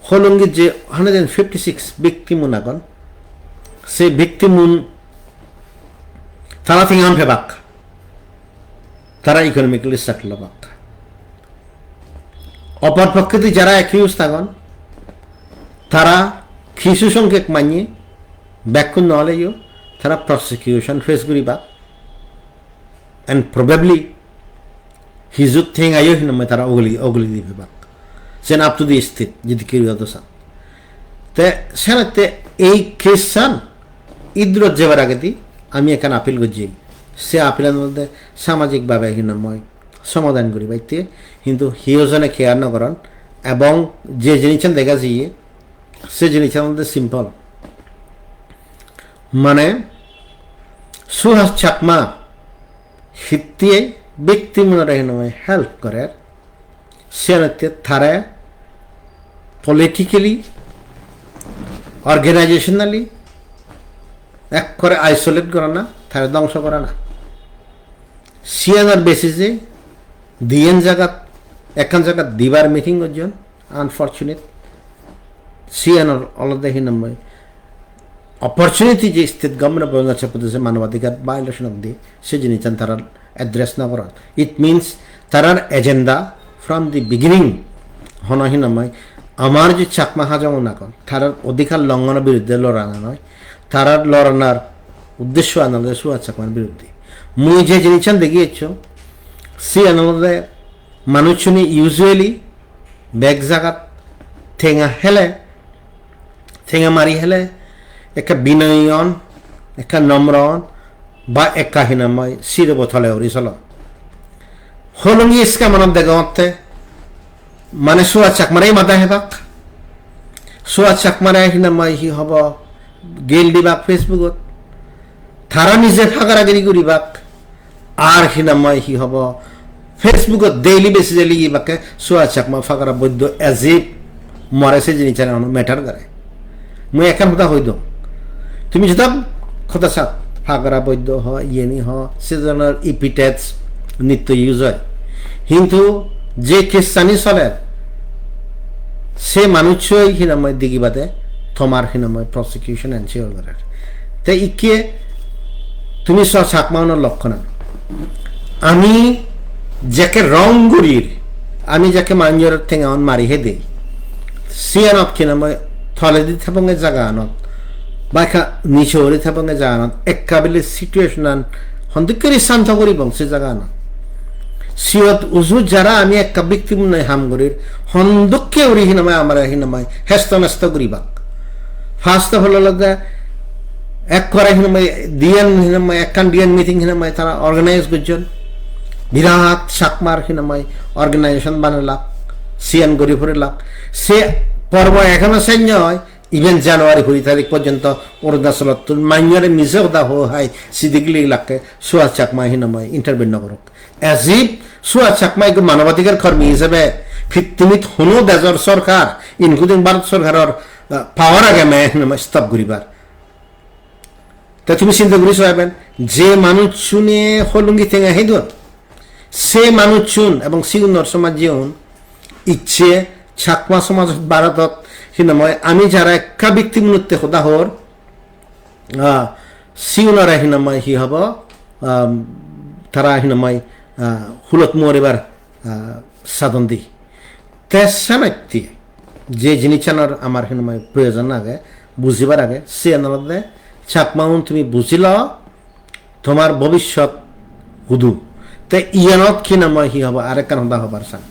হলঙ্গির যে 156 ব্যক্তি মুন আগন সে ব্যক্তি মুন তারা থেকে আনফে বাক তারা ইকোনমিক্যালি সেটেল বাক অপর পক্ষে যারা অ্যাকিউজ থাকন তারা কিছু সংখ্যক মানিয়ে ব্যাকুন নহলেও তারা প্রসিকিউশন ফেস করিবা এন্ড প্রবাবলি হিজুত থিং আইও হিনময় তারা ওগলি দিবে বাক সেন আপ টু দি স্থিত যদি কেউ সান তে সেনাতে এই কেস সান ইদ্রত যাবার আগে দি আমি এখানে আপিল করছি সে আপিলের মধ্যে সামাজিকভাবে হিনময় সমাধান করি বাইতে কিন্তু হিওজনে কেয়ার নকরণ এবং যে জিনিসটা দেখা যায় সে জিনিসের মধ্যে সিম্পল মানে সুহাস চাকমা হিতিয়ে ব্যক্তি মনে হিনময় হেল্প করে সে তারা পলিটিক্যালি অর্গানাইজেশনালি এক করে আইসোলেট করে না তারা ধ্বংস করে না সিয়ানার বেসিসে দিয়েন জায়গা এখান জায়গা দিবার মিটিং করছেন আনফর্চুনেট সিয়ানার অলদা হিনময় অপরচুনিটি যে স্টেট গভর্নমেন্ট অফ অরুণাচল প্রদেশে মানবাধিকার ভায়োলেশন দিয়ে সে জিনিস তারা অ্যাড্রেস না করেন ইট মিনস তারার এজেন্ডা ফ্রম দি বিগিনিং হনহিনময় আমার যে চাকমা হাজামো না কন তারার অধিকার লঙ্ঘনের বিরুদ্ধে লড়ানো নয় তারার লড়ানোর উদ্দেশ্য আনন্দ সুহাস চাকমার বিরুদ্ধে মুই যে জিনিস দেখিয়েছ সে আনন্দ মানুষজনে ইউজুয়ালি ব্যাগ জাগাত ঠেঙা হেলে ঠেঙা মারি হেলে একটা বিনয়ন একটা নম্রন বা একা হিনাময় শিরবথলে হরি চল হলঙ্গি ইসকা মানব দেগাতে মানে সুহাস চাকমারাই মাথা হেবাক সুহাস চাকমারাই হিনাময় হি হব গেল দিবাক ফেসবুকত তারা নিজে ফাঁকারাগিরি করিবাক আর হিনাময় হি হব ফেসবুকত ডেইলি বেসিসে লিখিবাকে সুহাস চাকমা ফাঁকারা বৈদ্য এজিব মরে সে জিনিস ম্যাটার করে মুই একান কথা হইদ তুমি যদি কথা চাপ ফাঁকরা বৈদ্য হ ইয়েনি হ সে ধরনের ইপিটেটস নিত্য ইউজ হয় কিন্তু যে কেস চানি চলে সে মানুষই হিনাময় দিগিবাদে তোমার হিনাময় প্রসিকিউশন এনশিওর করার তাই ইকে তুমি চাকমাউনের লক্ষণ আমি যাকে রং গড়ির আমি যাকে মানুষের ঠেঙা মারিহে দেই সিয়ানত হিনাময় থলে দি থাপঙ্গে জায়গা আনত বা নিচে হরি থাপঙ্গে জায়গা আনত একাবেলে সিচুয়েশন হন্দিকেরই শান্ত করি বংশে জায়গা আনত সিয়ত উজু যারা আমি একটা ব্যক্তি মনে হাম করির হন্দকে ওরি হিনামায় আমার হিনামায় হেস্ত মেস্ত করিবাক ফার্স্ট হলো লগা এক করে হিনামায় দিয়ান হিনামায় একখান দিয়ান মিটিং হিনামায় তারা অর্গানাইজ করছেন বিরাট চাকমার হিনামাই অর্গানাইজেশন বানালাক সিএন গড়ি ফুরিলাক সে পর্ব এখনো সৈন্য হয় ইভেন জানুয়ারি 20 তারিখ পর্যন্ত অরুণাচলত মাইনরে মিজে ওদা হয় সিদিগলি ইলাকে সুহাস চাকমা হিনামাই ইন্টারভিউ নগরক এজিব সুহাস চাকমা এক মানবাধিকার কর্মী হিসেবে ফিত্তিমিত হনো দেশর সরকার ইনক্লুডিং ভারত সরকারের পাওয়ার আগে মেয়ে হিনামাই স্তব করিবার তা তুমি চিন্তা করি চাইবেন যে মানুষ শুনে হলুঙ্গি থেকে হেদুন সে মানুষ চুন এবং সিউনর সমাজ যেমন ইচ্ছে চাকমা সমাজ ভারতত হিনাময় আমি যারা একা ব্যক্তি মুহূর্তে সদা হর সিউনরা হিনাময় হি হব তারা হিনাময় হুলত মরিবার সাধন দি তেসানাইতি যে জিনিসানোর আমার হিনাময় প্রয়োজন আগে বুঝিবার আগে সে আনন্দে চাকমাউন তুমি বুঝিল তোমার ভবিষ্যৎ হুদু তে ইয়ানত কি নাময় হি হব আরেক কারণ হবার চান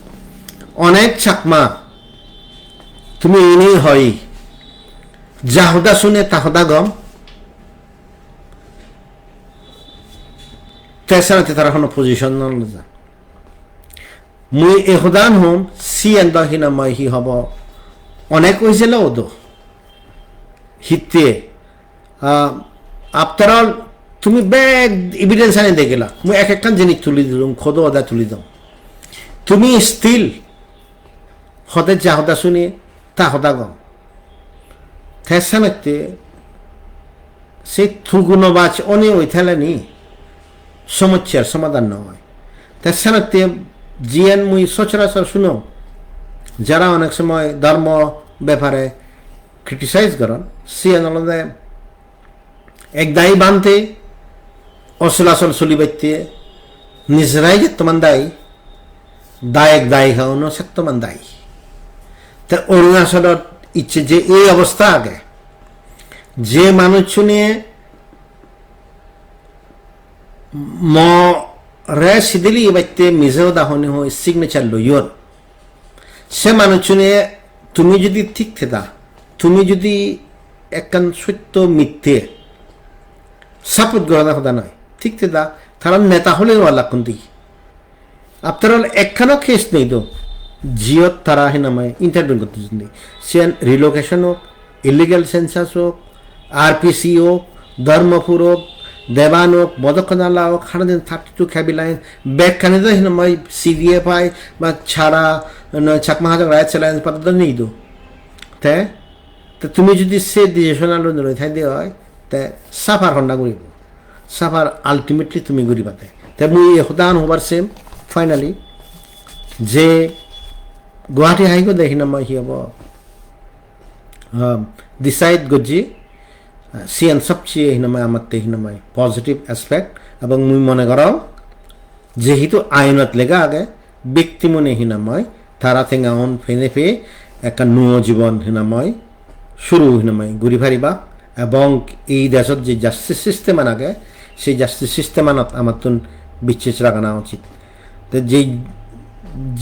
অনেক চাকমা তুমি ইনি হয় যাহদা শুনে তাহদা গম তেসারাতে তারা কোনো পজিশন নজা মুই এহদান হম সি এন্দ হি নাময় হি হব অনেক হয়েছিল ওদো হিতে আফটার অল তুমি ব্যাগ এভিডেন্স আনে দেখলা মুই এক একটা জিনিস তুলি দিলাম খোদ অদা তুলি দাও তুমি স্টিল হতে যা হদা শুনি তা হদা গম থেসানাতে সেই থুগুনো বাচ অনে ওই থেলানি সমস্যার সমাধান নয় থেসানাতে জিয়ান মুই সচরাচর শুনো যারা অনেক সময় ধর্ম ব্যাপারে ক্রিটিসাইজ করেন সিয়ান আলাদা এক দায়ী বানতে অচলাচল চলিবাইতে নিজেরাই যে তোমার দায়ী দায়ক দায়ী হওয়ানো সে তোমার দায়ী তা অরুণাচলের ইচ্ছে যে এই অবস্থা আগে যে মানুষ শুনে রে সিদিলি বাইতে মিজেও দাহনি হয় সিগনেচার লইয়ন সে মানুষ শুনে তুমি যদি ঠিক থেতা তুমি যদি একখান সত্য মিথ্যে সাপোর্ট করা কথা নয় ঠিক থেতা তারা নেতা হলেও আল্লাহ কুন্দি আপনার একখানও কেস নেই তো জিওত তারা হিনামায় ইন্টারভিউ করতে সে রিলোকেশন হোক ইলিগাল সেন্সাস হোক আরপিসি হোক ধর্মপুর হোক দেবান হোক মদকনালা হোক 132 ক্যাবিলাইন ব্যাগখানে তো হিনামায় সিডিএ পায় বা ছাড়া চাকমা হাজার রায় চ্যালেঞ্জ পাতা নেই তো তাই তো তুমি যদি সে ডিসিশন আলো থাই দিয়ে হয় তে সাফার হন্ডা করিব সাফার আলটিমেটলি তুমি করিবাতে তাই মুই সদান হবার সেম ফাইনালি যে গুৱাহাটী হাইকোর্ট দেখি না মই হি হব ডিসাইড গজি সিএন সবচেয়ে হিনামাই আমার হিনামাই পজিটিভ অ্যাসপেক্ট এবং মুই মনে করাও যেহেতু আইনত লেগা আগে ব্যক্তি মনে হিনামাই তারা থেকে অন ফেনে ফে একটা নূয় জীবন হিনামাই শুরু হিনামাই ঘুরি ফারিবা এবং এই দেশত যে জাস্টিস সিস্টেম আগে সেই জাস্টিস সিস্টেম আনত আমার তো বিচ্ছেদ রাখানো উচিত তো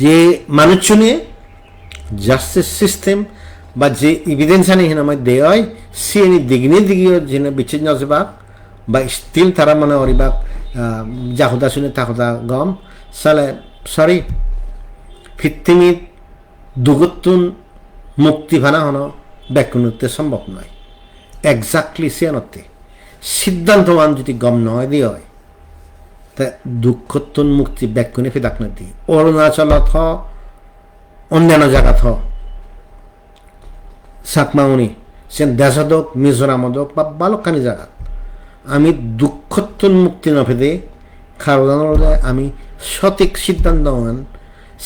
যে মানুষ নিয়ে জাস্টিস সিস্টেম বা যে এভিডেন্স আনি হিনামাই দেয় হয় সে দিগিনে দিগিয়ে যেন বিচ্ছেদ নজবাক বা স্টিল তারা মনে অরিবাক যাহুদা শুনে তাহুদা গম সালে সরি ফিত্তিমিত দুগতুন মুক্তি ভানা হনো ব্যাকুণতে সম্ভব নয় এক্সাক্টলি সিয়ানতে সিদ্ধান্তমান যদি গম নয় দিয়ে হয় তা দুঃখতুন মুক্তি ব্যাকুণে ফিদাক নদী অরুণাচলত হ অন্যান্য জায়গাত হ চাকমাউনি সে দেশদক মিজোরামদক বা বালকানি জায়গাত আমি দুঃখতুন মুক্তি নফেদে কারণ আমি সঠিক সিদ্ধান্ত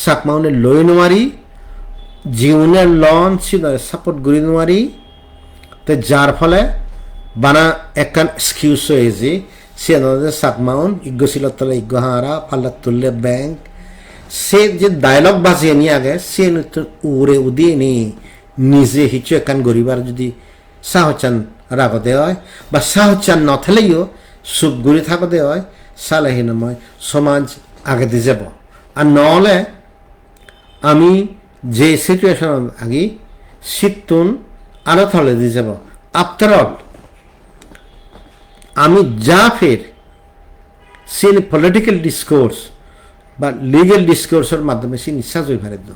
চাকমাউনি লই নোৱাৰি জীবনের লন ছিল সাপোর্ট করি নোৱাৰি তো যার ফলে বানা একখান এক্সকিউজ হয়েছে সে চাকমাউন ইগ্গছিল তলে ইগ্গহারা পাল্লা তুললে ব্যাংক সে যে ডায়লগ বাজিয়ে নিয়ে আগে সে উড়ে উদিয়ে নি নিজে হিচু একখান গরিবার যদি সাহচান রাগতে হয় বা সাহচান নথেলেও সুখ ঘুরি থাকতে হয় সালেহীনময় সমাজ আগে দিয়ে যাব আর নহলে আমি যে সিচুয়েশন আগে শীততুন আরো থলে দিয়ে যাব আফটার অল আমি যা ফের সে পলিটিক্যাল ডিসকোর্স বা লিগেল ডিসকোর্সের মাধ্যমে সে নিঃশ্বাস হয়ে পারে তো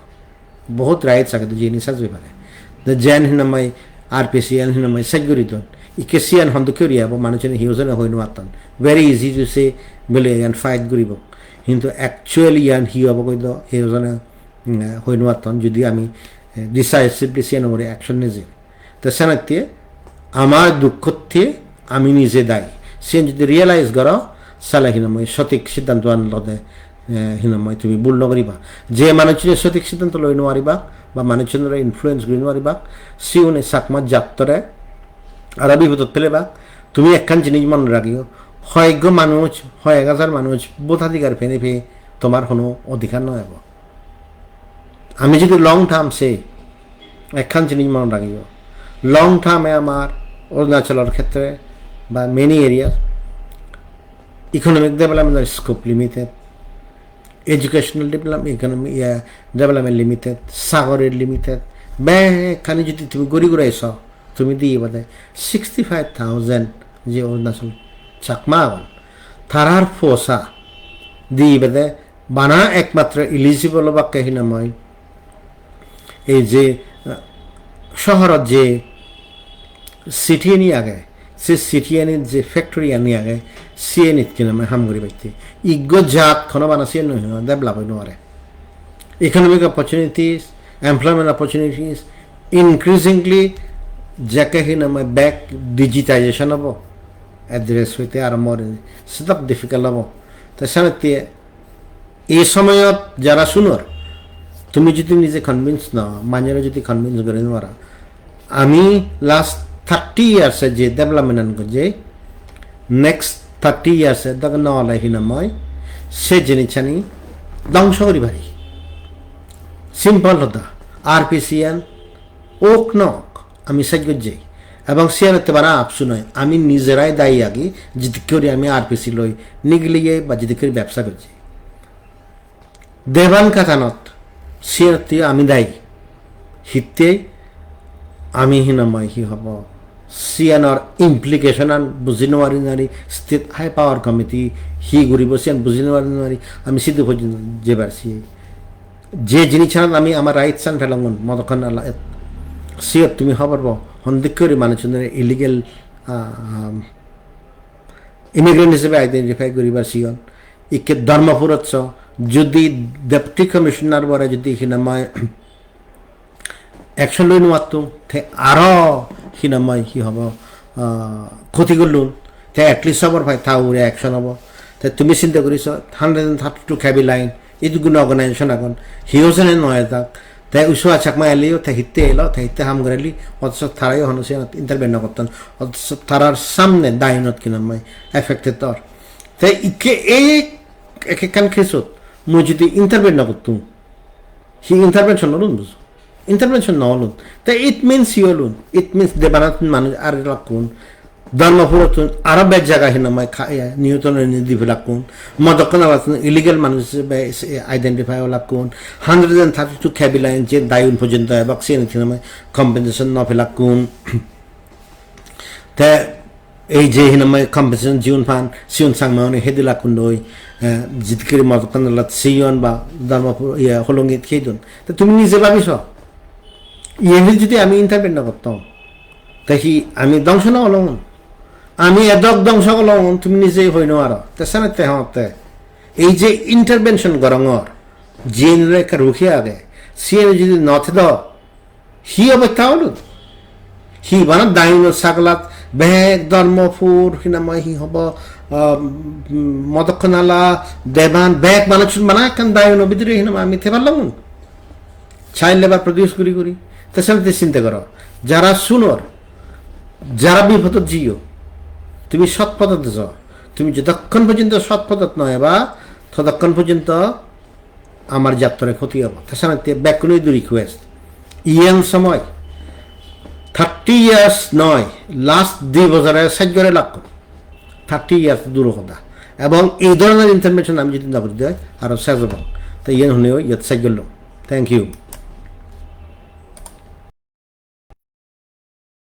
বহুত রাইটস আগে তো যে নিঃশ্বাস হয়ে পারে জেন হিনামাই RPC এন হিনামাই সেগুরিত ইকে সিয়ান হন্দুকিয়া বা মানুষের হিউজনে হইন মাতান ভেরি ইজি টু সে বলে ইয়ান ফাইট করিব কিন্তু অ্যাকচুয়ালি ইয়ান হি হব কইত হিউজনে হইন মাতান যদি আমি ডিসাইসিভলি সিয়ান ওপরে অ্যাকশন নিজে তো সেনাতে আমার দুঃখতে আমি নিজে দায়ী সে যদি রিয়েলাইজ করো সালা হিনাময় সঠিক সিদ্ধান্ত আনলতে হিনাময় তুমি ভুল নকরিবা যে মানুষের সঠিক সিদ্ধান্ত লই নোৱাৰিবা বা মানুষের ইনফ্লুয়েন্স করি নোৱাৰিবা সিউনে চাকমা যাত্তরে আর বিপদত পেলেবা তুমি একখান জিনিস মনে রাখিও হয়জ্ঞ মানুষ 1000 মানুষ ভোটাধিকার ফেনে ফে তোমার কোনো অধিকার নয় আমি যদি লং টার্ম সে একখান জিনিস মনে রাখিও লং টার্মে আমার অরুণাচলের ক্ষেত্রে বা many area economic development scope limited educational development limited সাগরের লিমিটেড খালি যদি তুমি গড়ি ঘুরাইছ তুমি দিয়ে বোধ 65,000 যে অরুণাচল চাকমা আগন তারার ফোসা দিয়ে বোধে বানা একমাত্র ইলিজিবল বা কেহিনাময় এই যে শহরত যে সিটি আনি আগে সে সিটি আনি যে ফ্যাক্টরি আনি আগে সে নিত কিনা হাম করি পাইতে ইজ্ঞ জাত খন বানাসি নহয় ডেভেলপ হই নোৱাৰে economic opportunities employment opportunities increasingly যাকে হিনাময় ব্যাক ডিজিটাইজেশন হব এড্রেস হইতে আরম্ভ সেটা ডিফিকাল্ট হব তো সেনাতে এই সময়ত যারা শুনোর তুমি যদি নিজে কনভিন্স না মানুষের যদি কনভিন্স করে নোৱাৰা আমি লাস্ট 30 ইয়ার্সে যে ডেভেলপমেন্ট আনকো যে নেক্সট 30 ইয়ার্সে তখন নয় হিনাময় সে জিনিসখানি ধ্বংস করি পারি সিম্পল হতা RPCN ওক নক আমি সাহায্য যাই এবং সিয়ানতে বানা আপসু নয় আমি নিজেরাই দায়ী আগে যদি করি আমি RPC লই নিগলিয়ে বা যদি করি ব্যবসা করছি দেবান কাতানত সিয়ানতে আমি দায়ী হিতে আমি হিনাময় হি হব সিয়ানৰ ইমপ্লিকেশন আন বুজি নোৱাৰি নাৰী ষ্টেট হাই পাৱাৰ কমিটি হি ঘূৰিব সিয়ান বুজি নোৱাৰি আমি সিদ্ধু পর্যন্ত যে পারছি যে জিনিস আমি আমার রাইটস আন ফেলাঙ্গন মতক্ষণ সিয়র তুমি হবার হন্দিক করে মানুষজনের ইলিগেল ইমিগ্রেন্ট হিসেবে আইডেন্টিফাই করিবার সিয়ন ইকে ধর্মপুরৎ যদি ডেপুটি কমিশনার বলে যদি হিনাময় অ্যাকশন লই নোয়াতো তে আরো হিনাময় কি হব ক্ষতি করলুন তে এটলিস্ট হবার ভাই তা উড়ে অ্যাকশন হব তে তুমি চিন্তা করিস 132 ক্যাবি লাইন এইটুকুন অর্গানাইজেশন এখন হিওজনে নয় তাক তাই উসুয়া চাকমা এলিও তে হিতে এলো তে হিতে হাম করালি অথচ তারাই হনসে ইন্টারভেন করতেন অথচ তারার সামনে দায়নত কিনাময় এফেক্টেড তর তাই ইকে এই এক কান খেসত মুই যদি ইন্টারভেন না করতুম হি ইন্টারভেনশন নলুন বুঝো ইন্টারভেনশন নলুন তাই ইট মিনস ইউলুন ইট মিনস দেবানাত মানুষ আর লাকুন ধর্মপুরতুন আরো বেশ জায়গা হিনাময় নিহতন নিদিবে লাকুন মদকন ইলিগেল মানুষ আইডেন্টিফাই লাকুন 132 ক্যাবি লাইন যে দায়ুন পর্যন্ত বাক্সি হিনাময় কম্পেনসেশন নফে লাকুন তে এই যে হিনাময় কম্পেনসেশন জীবন ফান সিউন সাংমানে হেদি লাকুন দই জিতকির মদকন লাত সিয়ন বা ধর্মপুর হলঙ্গি খেদুন তো তুমি নিজে ভাবিস ইয়ে যদি আমি ইন্টারভেন না করতাম তাই আমি ধ্বংস না হলাম আমি এদক ধ্বংস করলাম তুমি নিজেই হই নোয়ার তেসানাতে হতে এই যে ইন্টারভেনশন গরঙর জিন রেখা রুখে আগে সিয়ে যদি নথে দ হি অবস্থা হল হি বানা দাইন সাগলাত বেগ ধর্মপুর হিনাময় হি হব মদক্ষনালা দেবান বেগ মানুষ বানা কান দাইন ভিতরে হিনাম আমি থে পারলাম চাইল্ড লেবার প্রডিউস করি করি তেসানাতে চিন্তা করো যারা শুনোর যারা বিপদ জিও তুমি সৎ পথত যাও তুমি যতক্ষণ পর্যন্ত সৎ পথত নয় বা ততক্ষণ পর্যন্ত আমার যাত্রায় ক্ষতি হব তাছাড়া ব্যাকুনি দু রিকোয়েস্ট ইয়াং সময় 30 ইয়ার্স নয় লাস্ট 2 বছরে সাহায্যরে লাগ 30 ইয়ার্স দূর কথা এবং এই ধরনের ইনফরমেশন আমি যদি না করতে হয় আরো শেষ হব তো ইয়ান হলেও ইয়াত সাহায্য থ্যাংক ইউ